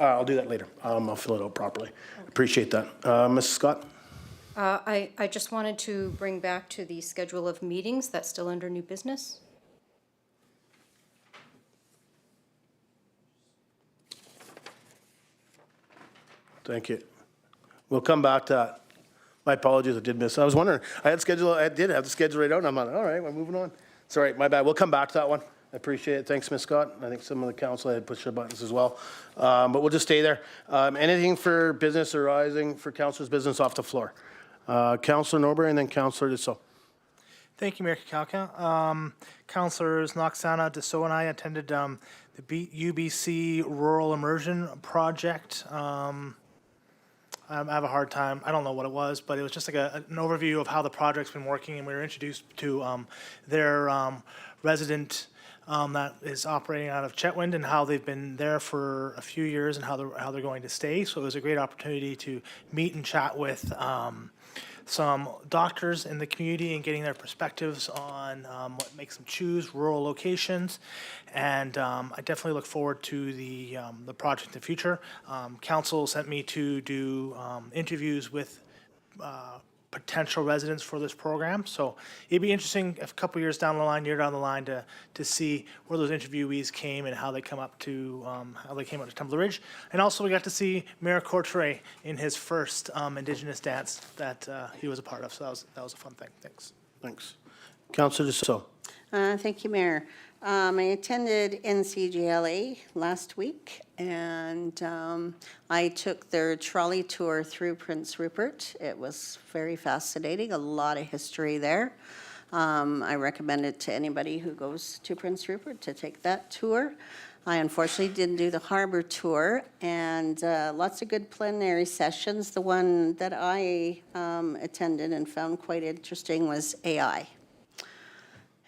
I'll do that later. I'll fill it out properly. Appreciate that. Mrs. Scott? I just wanted to bring back to the schedule of meetings, that's still under new business. Thank you. We'll come back to that. My apologies, I did miss. I was wondering, I did have the schedule right out, and I'm like, all right, we're moving on. Sorry, my bad. We'll come back to that one. I appreciate it. Thanks, Ms. Scott. I think some of the council had pushed their buttons as well. But we'll just stay there. Anything for business arising for councilor's business off the floor? Councilor Norbury and then Councilor Dussault. Thank you, Mayor Kakalka. Councilors Noxana, Dussault, and I attended the UBC Rural Immersion Project. I have a hard time. I don't know what it was, but it was just like an overview of how the project's been working, and we were introduced to their resident that is operating out of Chetwynd and how they've been there for a few years and how they're going to stay. So it was a great opportunity to meet and chat with some doctors in the community and getting their perspectives on what makes them choose rural locations. And I definitely look forward to the project in the future. Council sent me to do interviews with potential residents for this program. So it'd be interesting if a couple years down the line, year down the line, to see where those interviewees came and how they come up to Tumbler Ridge. And also we got to see Mayor Courtrai in his first Indigenous dance that he was a part of. So that was a fun thing. Thanks. Thanks. Councilor Dussault. Thank you, Mayor. I attended NCGLA last week, and I took their trolley tour through Prince Rupert. It was very fascinating, a lot of history there. I recommend it to anybody who goes to Prince Rupert to take that tour. I unfortunately didn't do the harbor tour, and lots of good plenary sessions. The one that I attended and found quite interesting was AI,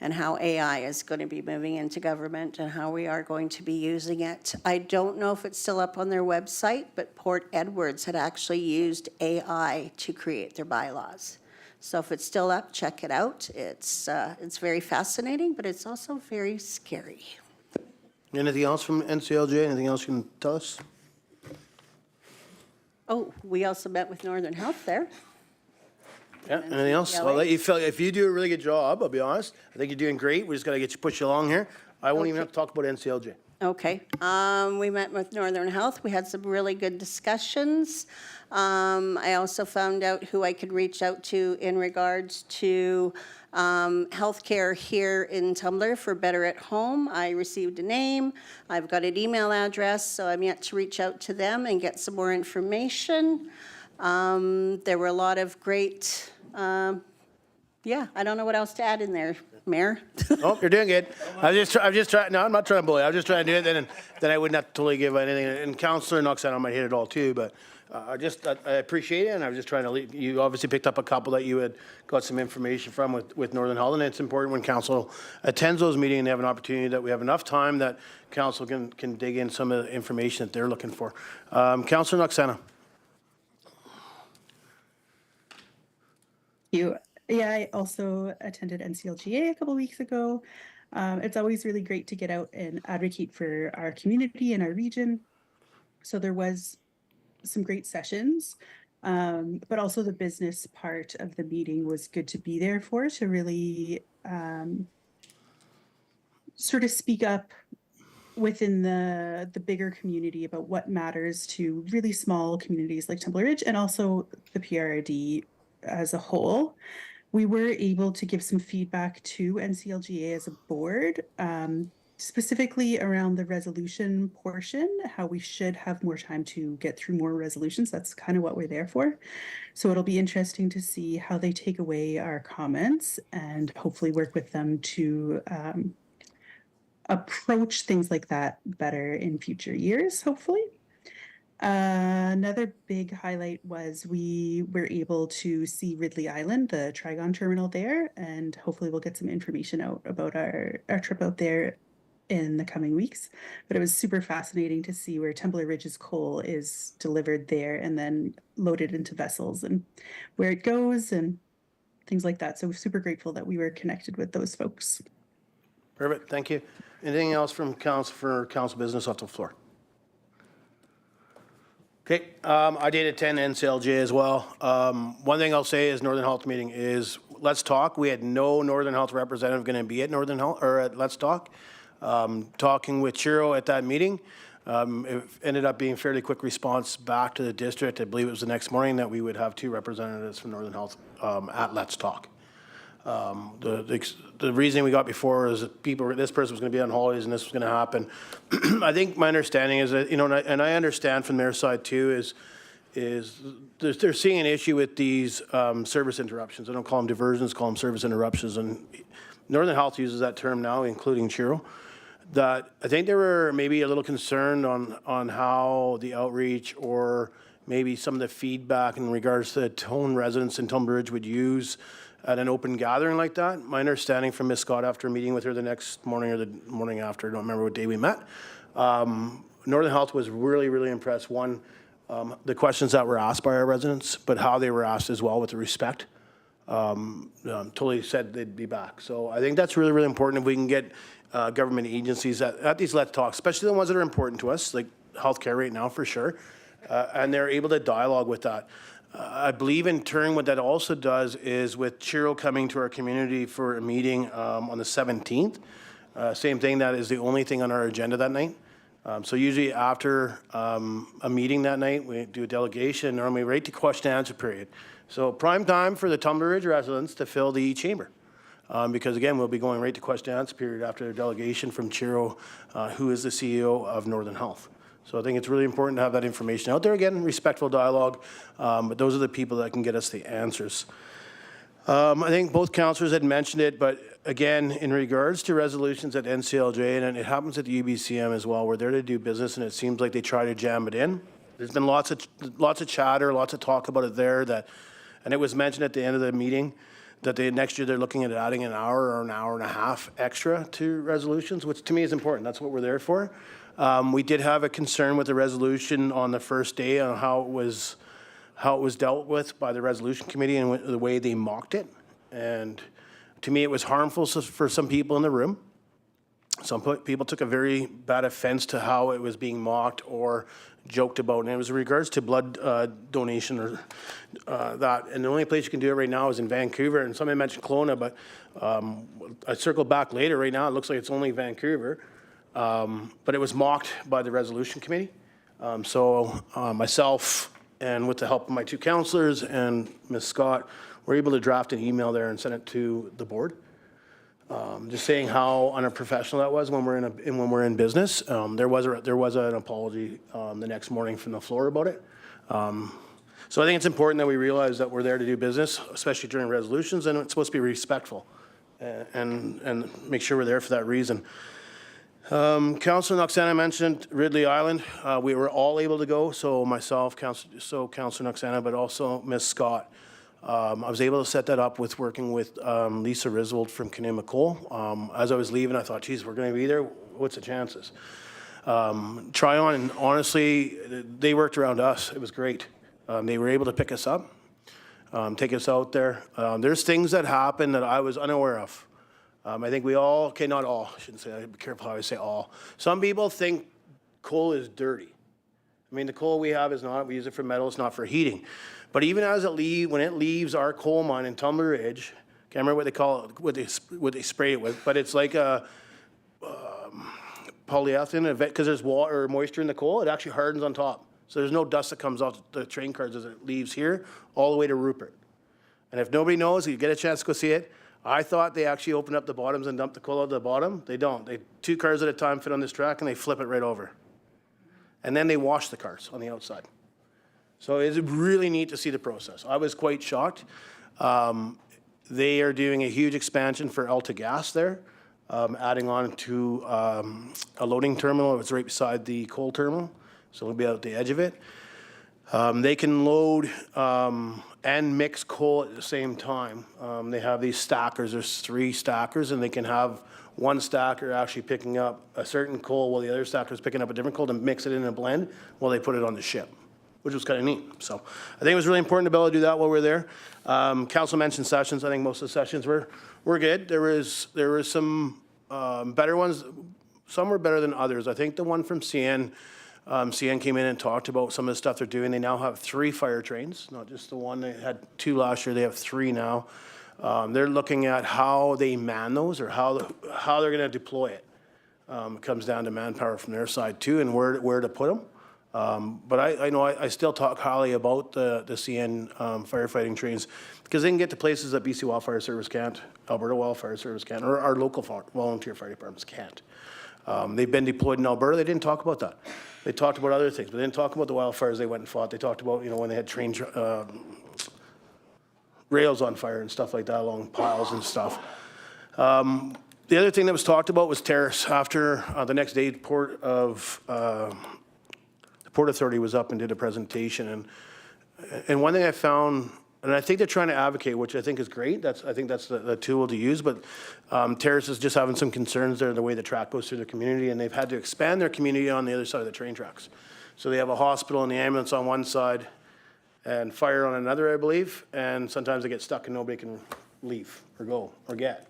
and how AI is going to be moving into government and how we are going to be using it. I don't know if it's still up on their website, but Port Edwards had actually used AI to create their bylaws. So if it's still up, check it out. It's very fascinating, but it's also very scary. Anything else from NCLJ? Anything else you can tell us? Oh, we also met with Northern Health there. Yeah, anything else? I'll let you fill. If you do a really good job, I'll be honest. I think you're doing great. We just got to push you along here. I won't even have to talk about NCLJ. Okay. We met with Northern Health. We had some really good discussions. I also found out who I could reach out to in regards to healthcare here in Tumbler for Better at Home. I received a name. I've got an email address, so I'm yet to reach out to them and get some more information. There were a lot of great, yeah, I don't know what else to add in there, Mayor. Oh, you're doing good. I'm just trying. No, I'm not trying to bully. I was just trying to do it. Then I wouldn't have to totally give anything. And Councillor Noxana might hit it all too, but I appreciate it. And I was just trying to leave. You obviously picked up a couple that you had got some information from with Northern Health, and it's important when council attends those meetings and they have an opportunity that we have enough time that council can dig in some of the information that they're looking for. Councillor Noxana. You. Yeah, I also attended NCLGA a couple weeks ago. It's always really great to get out and advocate for our community and our region. So there was some great sessions, but also the business part of the meeting was good to be there for, to really sort of speak up within the bigger community about what matters to really small communities like Tumbler Ridge and also the PRD as a whole. We were able to give some feedback to NCLGA as a board, specifically around the resolution portion, how we should have more time to get through more resolutions. That's kind of what we're there for. So it'll be interesting to see how they take away our comments and hopefully work with them to approach things like that better in future years, hopefully. Another big highlight was we were able to see Ridley Island, the Trigon terminal there, and hopefully we'll get some information out about our trip out there in the coming weeks. But it was super fascinating to see where Tumbler Ridge's coal is delivered there and then loaded into vessels and where it goes and things like that. So we're super grateful that we were connected with those folks. Perfect, thank you. Anything else from council for council business off the floor? Okay, I did attend NCLJ as well. One thing I'll say is Northern Health meeting is Let's Talk. We had no Northern Health representative going to be at Northern Health or at Let's Talk. Talking with Chiro at that meeting, it ended up being fairly quick response back to the district. I believe it was the next morning that we would have 2 representatives from Northern Health at Let's Talk. The reasoning we got before is that this person was going to be on holidays and this was going to happen. I think my understanding is that, and I understand from their side too, is they're seeing an issue with these service interruptions. I don't call them diversions, call them service interruptions. And Northern Health uses that term now, including Chiro. That I think they were maybe a little concerned on how the outreach or maybe some of the feedback in regards to the tone residents in Tumbler Ridge would use at an open gathering like that. My understanding from Ms. Scott after meeting with her the next morning or the morning after, I don't remember what day we met, Northern Health was really, really impressed. One, the questions that were asked by our residents, but how they were asked as well with the respect. Totally said they'd be back. So I think that's really, really important if we can get government agencies at these Let's Talk, especially the ones that are important to us, like healthcare right now for sure, and they're able to dialogue with that. I believe in turn what that also does is with Chiro coming to our community for a meeting on the 17th, same thing, that is the only thing on our agenda that night. So usually after a meeting that night, we do a delegation, normally right to question and answer period. So prime time for the Tumbler Ridge residents to fill the chamber. Because again, we'll be going right to question and answer period after a delegation from Chiro, who is the CEO of Northern Health. So I think it's really important to have that information out there. Again, respectful dialogue, but those are the people that can get us the answers. I think both councillors had mentioned it, but again, in regards to resolutions at NCLJ, and it happens at the UBCM as well, we're there to do business, and it seems like they try to jam it in. There's been lots of chatter, lots of talk about it there, and it was mentioned at the end of the meeting that next year they're looking at adding an hour or an hour and a half extra to resolutions, which to me is important. That's what we're there for. We did have a concern with the resolution on the first day on how it was dealt with by the resolution committee and the way they mocked it. And to me, it was harmful for some people in the room. Some people took a very bad offense to how it was being mocked or joked about, and it was in regards to blood donation or that. And the only place you can do it right now is in Vancouver. And somebody mentioned Kelowna, but I circled back later. Right now, it looks like it's only Vancouver. But it was mocked by the resolution committee. So myself, and with the help of my 2 councillors and Ms. Scott, were able to draft an email there and send it to the board. Just saying how unprofessional that was when we're in business. There was an apology the next morning from the floor about it. So I think it's important that we realize that we're there to do business, especially during resolutions, and it's supposed to be respectful and make sure we're there for that reason. Councillor Noxana mentioned Ridley Island. We were all able to go, so myself, Councillor Noxana, but also Ms. Scott. I was able to set that up with working with Lisa Riswold from Canimacole. As I was leaving, I thought, geez, we're going to be there. What's the chances? Tryon, and honestly, they worked around us. It was great. They were able to pick us up, take us out there. There's things that happen that I was unaware of. I think we all, okay, not all, I shouldn't say, be careful how I say all. Some people think coal is dirty. I mean, the coal we have is not, we use it for metal, it's not for heating. But even as when it leaves our coal mine in Tumbler Ridge, can't remember what they call it, what they spray it with, but it's like a polyethylene, because there's water or moisture in the coal, it actually hardens on top. So there's no dust that comes off the train cars as it leaves here, all the way to Rupert. And if nobody knows, you get a chance to go see it. I thought they actually opened up the bottoms and dumped the coal out the bottom. They don't. 2 cars at a time fit on this track and they flip it right over. And then they wash the cars on the outside. So it's really neat to see the process. I was quite shocked. They are doing a huge expansion for Alta Gas there, adding on to a loading terminal. It's right beside the coal terminal, so it'll be out the edge of it. They can load and mix coal at the same time. They have these stackers. There's 3 stackers, and they can have one stacker actually picking up a certain coal while the other stacker is picking up a different coal to mix it in a blend while they put it on the ship, which was kind of neat. So I think it was really important to be able to do that while we're there. Council mentioned sessions. I think most of the sessions were good. There was some better ones. Some were better than others. I think the one from CN CN came in and talked about some of the stuff they're doing. They now have 3 fire trains, not just the one. They had 2 last year. They have 3 now. They're looking at how they man those or how they're going to deploy it. It comes down to manpower from their side too, and where to put them. But I know I still talk highly about the CN firefighting trains because they can get to places that BC Wildfire Service can't, Alberta Wildfire Service can't, or our local volunteer fire departments can't. They've been deployed in Alberta. They didn't talk about that. They talked about other things, but they didn't talk about the wildfires they went and fought. They talked about, when they had train rails on fire and stuff like that along piles and stuff. The other thing that was talked about was terrace. After the next day, the Port Authority was up and did a presentation. And one thing I found, and I think they're trying to advocate, which I think is great. I think that's the tool to use. But Terrace is just having some concerns there, the way the track goes through the community, and they've had to expand their community on the other side of the train tracks. So they have a hospital and the ambulance on one side and fire on another, I believe. And sometimes they get stuck and nobody can leave or go or get.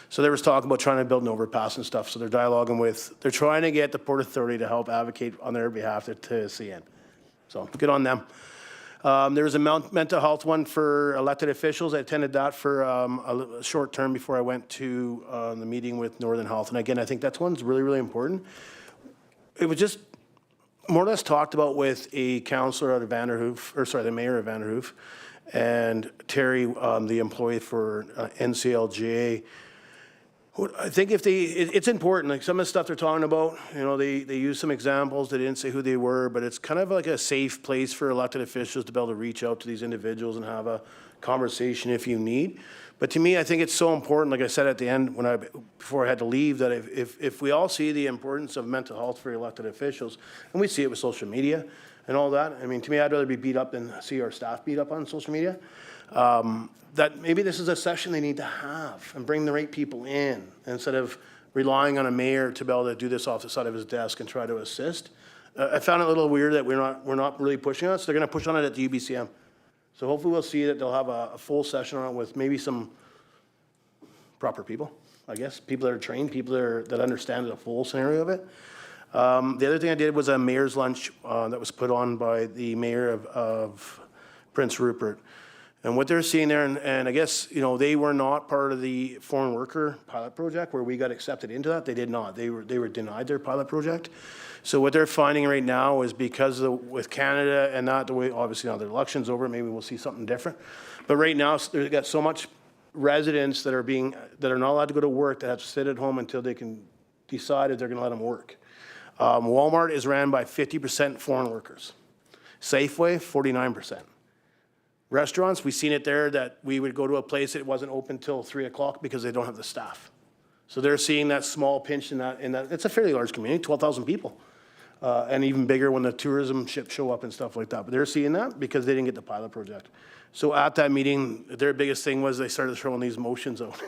So there was talk about trying to build an overpass and stuff. So they're dialoguing they're trying to get the Port Authority to help advocate on their behalf to CN. So good on them. There was a mental health one for elected officials. I attended that for a short term before I went to the meeting with Northern Health. And again, I think that one's really, really important. It was just more or less talked about with a councillor out of the mayor of Vanderhoof, and Terry, the employee for NCLGA. I think it's important, like some of the stuff they're talking about, they use some examples. They didn't say who they were, but it's kind of like a safe place for elected officials to be able to reach out to these individuals and have a conversation if you need. But to me, I think it's so important, like I said at the end before I had to leave, that if we all see the importance of mental health for elected officials, and we see it with social media and all that, I mean, to me, I'd rather be beat up than see our staff beat up on social media. That maybe this is a session they need to have and bring the right people in instead of relying on a mayor to be able to do this off the side of his desk and try to assist. I found it a little weird that we're not really pushing on it. So they're going to push on it at the UBCM. So hopefully we'll see that they'll have a full session on it with maybe some proper people, I guess, people that are trained, people that understand the full scenario of it. The other thing I did was a mayor's lunch that was put on by the mayor of Prince Rupert. And what they're seeing there, and I guess, they were not part of the foreign worker pilot project where we got accepted into that. They did not. They were denied their pilot project. So what they're finding right now is because with Canada and not the way, obviously now the election's over, maybe we'll see something different. But right now, they've got so much residents that are not allowed to go to work that have to sit at home until they can decide if they're going to let them work. Walmart is ran by 50% foreign workers. Safeway, 49%. Restaurants, we've seen it there that we would go to a place that wasn't open till 3 o'clock because they don't have the staff. So they're seeing that small pinch in that it's a fairly large community, 12,000 people. And even bigger when the tourism ships show up and stuff like that. But they're seeing that because they didn't get the pilot project. So at that meeting, their biggest thing was they started throwing these motions out.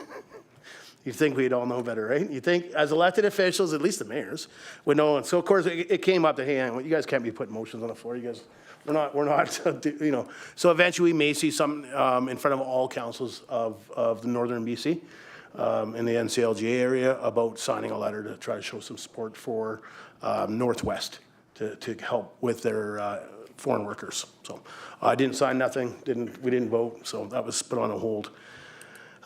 You'd think we'd all know better, right? You think as elected officials, at least the mayors, would know. And so of course it came up to, hey, you guys can't be putting motions on the floor. You guys, we're not, So eventually we may see some in front of all councils of the northern BC in the NCLGA area about signing a letter to try to show some support for Northwest to help with their foreign workers. So I didn't sign nothing, we didn't vote, so that was put on a hold.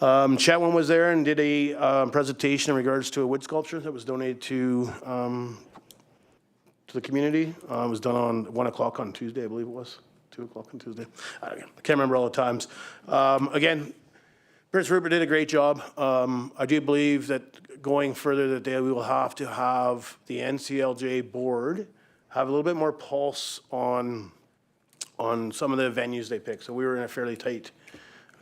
Chetwin was there and did a presentation in regards to a wood sculpture that was donated to the community. It was done on 1 o'clock on Tuesday, I believe it was, 2 o'clock on Tuesday. I can't remember all the times. Again, Prince Rupert did a great job. I do believe that going further that day, we will have to have the NCLJ board have a little bit more pulse on some of the venues they pick. So we were in a fairly tight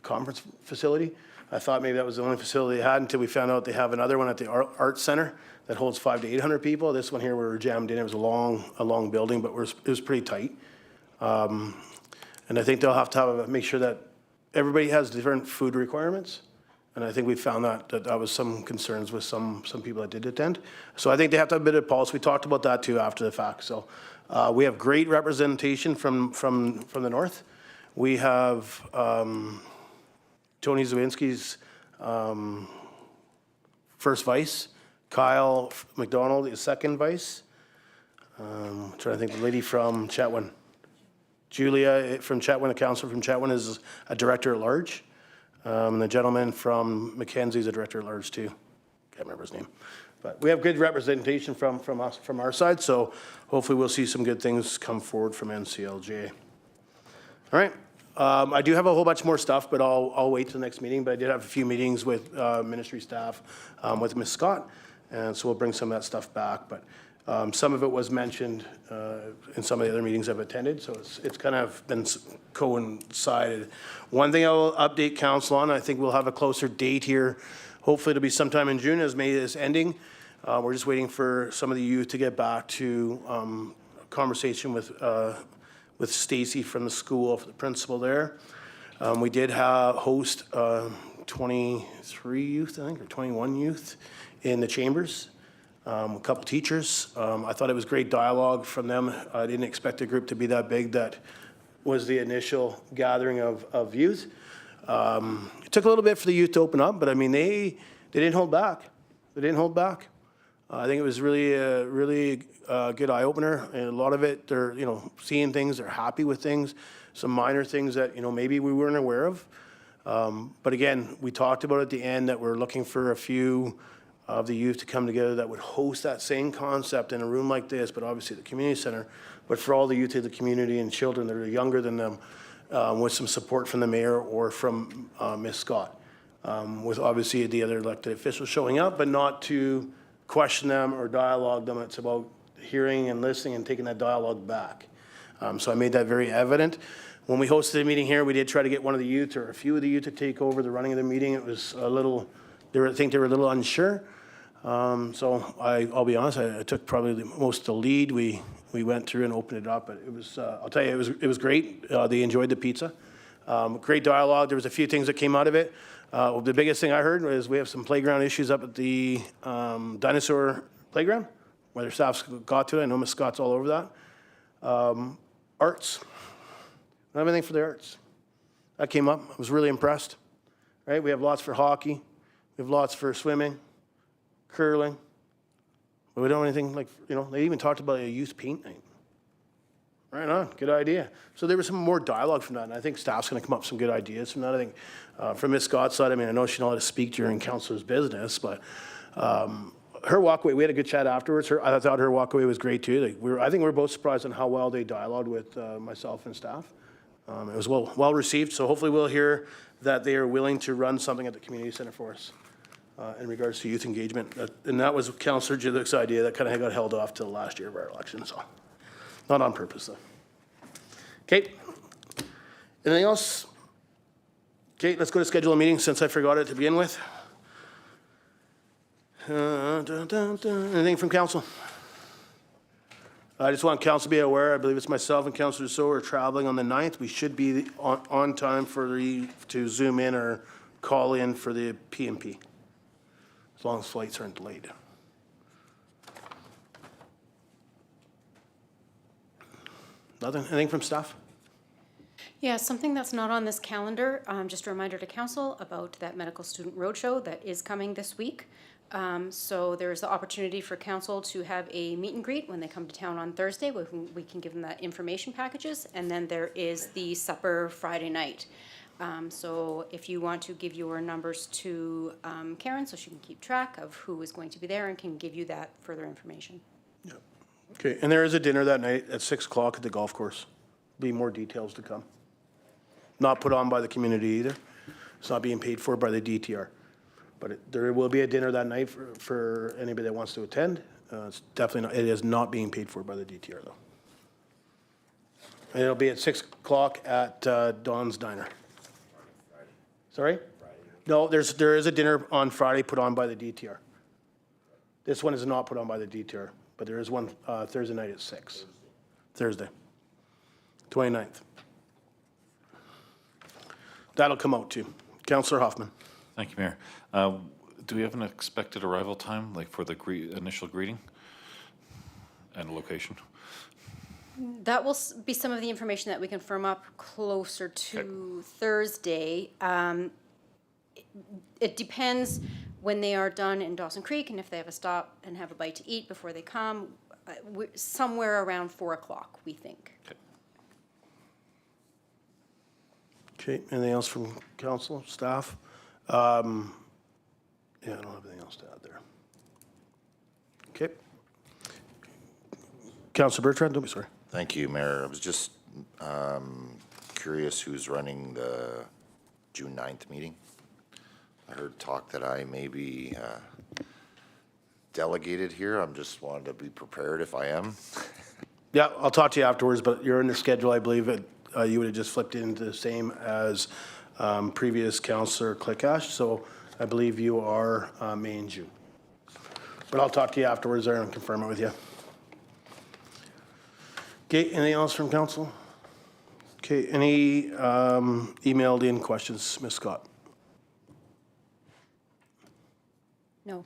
conference facility. I thought maybe that was the only facility they had until we found out they have another one at the Arts Center that holds 500 to 800 people. This one here we were jammed in. It was a long building, but it was pretty tight. And I think they'll have to make sure that everybody has different food requirements. And I think we found that was some concerns with some people that did attend. So I think they have to have a bit of pulse. We talked about that too after the fact. So we have great representation from the north. We have Tony Zawinski's first vice, Kyle McDonald is second vice. Trying to think, the lady from Chetwynd. Julia from Chetwynd, a councillor from Chetwynd, is a director at large. And the gentleman from Mackenzie is a director at large too. Can't remember his name. But we have good representation from us, from our side, so hopefully we'll see some good things come forward from NCLJ. All right. I do have a whole bunch more stuff, but I'll wait till the next meeting. But I did have a few meetings with ministry staff, with Ms. Scott, and so we'll bring some of that stuff back. But some of it was mentioned in some of the other meetings I've attended, so it's kind of been coincided. One thing I'll update council on, I think we'll have a closer date here. Hopefully it'll be sometime in June as May is ending. We're just waiting for some of the youth to get back to a conversation with Stacy from the school, the principal there. We did host 23 youth, I think, or 21 youth in the chambers. A couple teachers. I thought it was great dialogue from them. I didn't expect the group to be that big. That was the initial gathering of youth. It took a little bit for the youth to open up, but I mean, they didn't hold back. They didn't hold back. I think it was really a good eye opener, and a lot of it, they're seeing things, they're happy with things, some minor things that maybe we weren't aware of. But again, we talked about at the end that we're looking for a few of the youth to come together that would host that same concept in a room like this, but obviously the community center, but for all the youth of the community and children that are younger than them, with some support from the mayor or from Ms. Scott, with obviously the other elected officials showing up, but not to question them or dialogue them. It's about hearing and listening and taking that dialogue back. So I made that very evident. When we hosted the meeting here, we did try to get one of the youth or a few of the youth to take over the running of the meeting. It was a little, I think they were a little unsure. So I'll be honest, I took probably most of the lead. We went through and opened it up, but it was, I'll tell you, it was great. They enjoyed the pizza. Great dialogue. There was a few things that came out of it. The biggest thing I heard was we have some playground issues up at the dinosaur playground, whether staff's got to it. I know Ms. Scott's all over that. Arts. Not everything for the arts. That came up. I was really impressed. Right? We have lots for hockey. We have lots for swimming, curling. But we don't have anything like, they even talked about a youth paint night. Right on, good idea. So there was some more dialogue from that, and I think staff's going to come up with some good ideas from that. I think from Ms. Scott's side, I mean, I know she knows how to speak during councilor's business, but her walkaway, we had a good chat afterwards. I thought her walkaway was great too. I think we were both surprised on how well they dialogued with myself and staff. It was well received, so hopefully we'll hear that they are willing to run something at the community center for us in regards to youth engagement. And that was Councillor Jillick's idea that kind of got held off till the last year of our election, so not on purpose though. Okay, anything else? Okay, let's go to schedule a meeting since I forgot it to begin with. Anything from council? I just want council to be aware, I believe it's myself and Councillor So are traveling on the 9th. We should be on time to zoom in or call in for the PMP, as long as flights aren't delayed. Nothing? Anything from staff? Yeah, something that's not on this calendar, just a reminder to council about that medical student roadshow that is coming this week. So there's the opportunity for council to have a meet and greet when they come to town on Thursday. We can give them that information packages, and then there is the supper Friday night. So if you want to give your numbers to Karen so she can keep track of who is going to be there and can give you that further information. Yeah. Okay, and there is a dinner that night at 6 o'clock at the golf course. Be more details to come. Not put on by the community either. It's not being paid for by the DTR. But there will be a dinner that night for anybody that wants to attend. It's definitely not, it is not being paid for by the DTR though. And it'll be at 6 o'clock at Don's Diner. Sorry? No, there is a dinner on Friday put on by the DTR. This one is not put on by the DTR, but there is one Thursday night at 6. Thursday, 29th. That'll come out too. Councillor Hoffman. Thank you, Mayor. Do we have an expected arrival time, like for the initial greeting and location? That will be some of the information that we can firm up closer to Thursday. It depends when they are done in Dawson Creek and if they have a stop and have a bite to eat before they come. somewhere around 4 o'clock, we think. Okay, anything else from council, staff? Yeah, I don't have anything else to add there. Okay. Councilor Bertrand, don't be sorry. Thank you, Mayor. I was just curious who's running the June 9th meeting. I heard talk that I may be delegated here. I'm just wanted to be prepared if I am. Yeah, I'll talk to you afterwards, but you're in the schedule, I believe it, you would have just flipped into the same as previous Councillor Clickash, so I believe you are May and June. But I'll talk to you afterwards there and confirm it with you. Okay, anything else from council? Okay, any emailed in questions, Ms. Scott? No.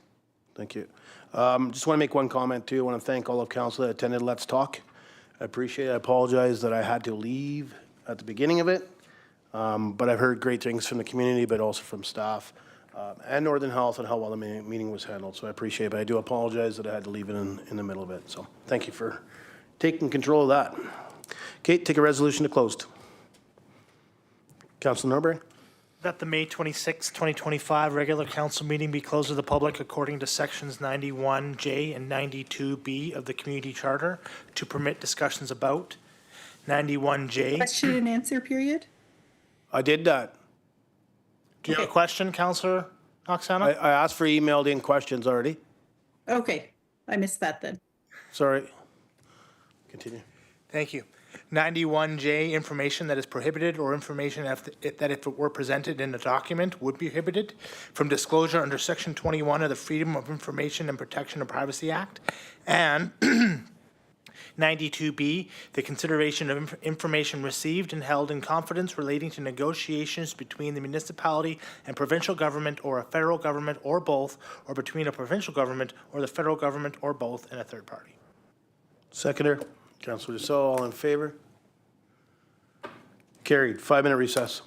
Thank you. Just want to make one comment too. I want to thank all of council that attended Let's Talk. I appreciate it. I apologize that I had to leave at the beginning of it. But I've heard great things from the community, but also from staff and Northern Health and how well the meeting was handled. So I appreciate it. But I do apologize that I had to leave it in the middle of it. So thank you for taking control of that. Okay, take a resolution to closed. Councilor Norbury? That the May 26, 2025 regular council meeting be closed to the public according to sections 91J and 92B of the Community Charter to permit discussions about 91J. Question and answer period? I did that. Do you have a question, Councillor Oksana? I asked for emailed in questions already. Okay, I missed that then. Sorry. Continue. Thank you. 91J, information that is prohibited or information that if it were presented in a document would be prohibited from disclosure under Section 21 of the Freedom of Information and Protection of Privacy Act. And 92B, the consideration of information received and held in confidence relating to negotiations between the municipality and provincial government or a federal government or both, or between a provincial government or the federal government or both and a third party. Seconder, Councilor Dussault, all in favor? Carried. 5-minute recess.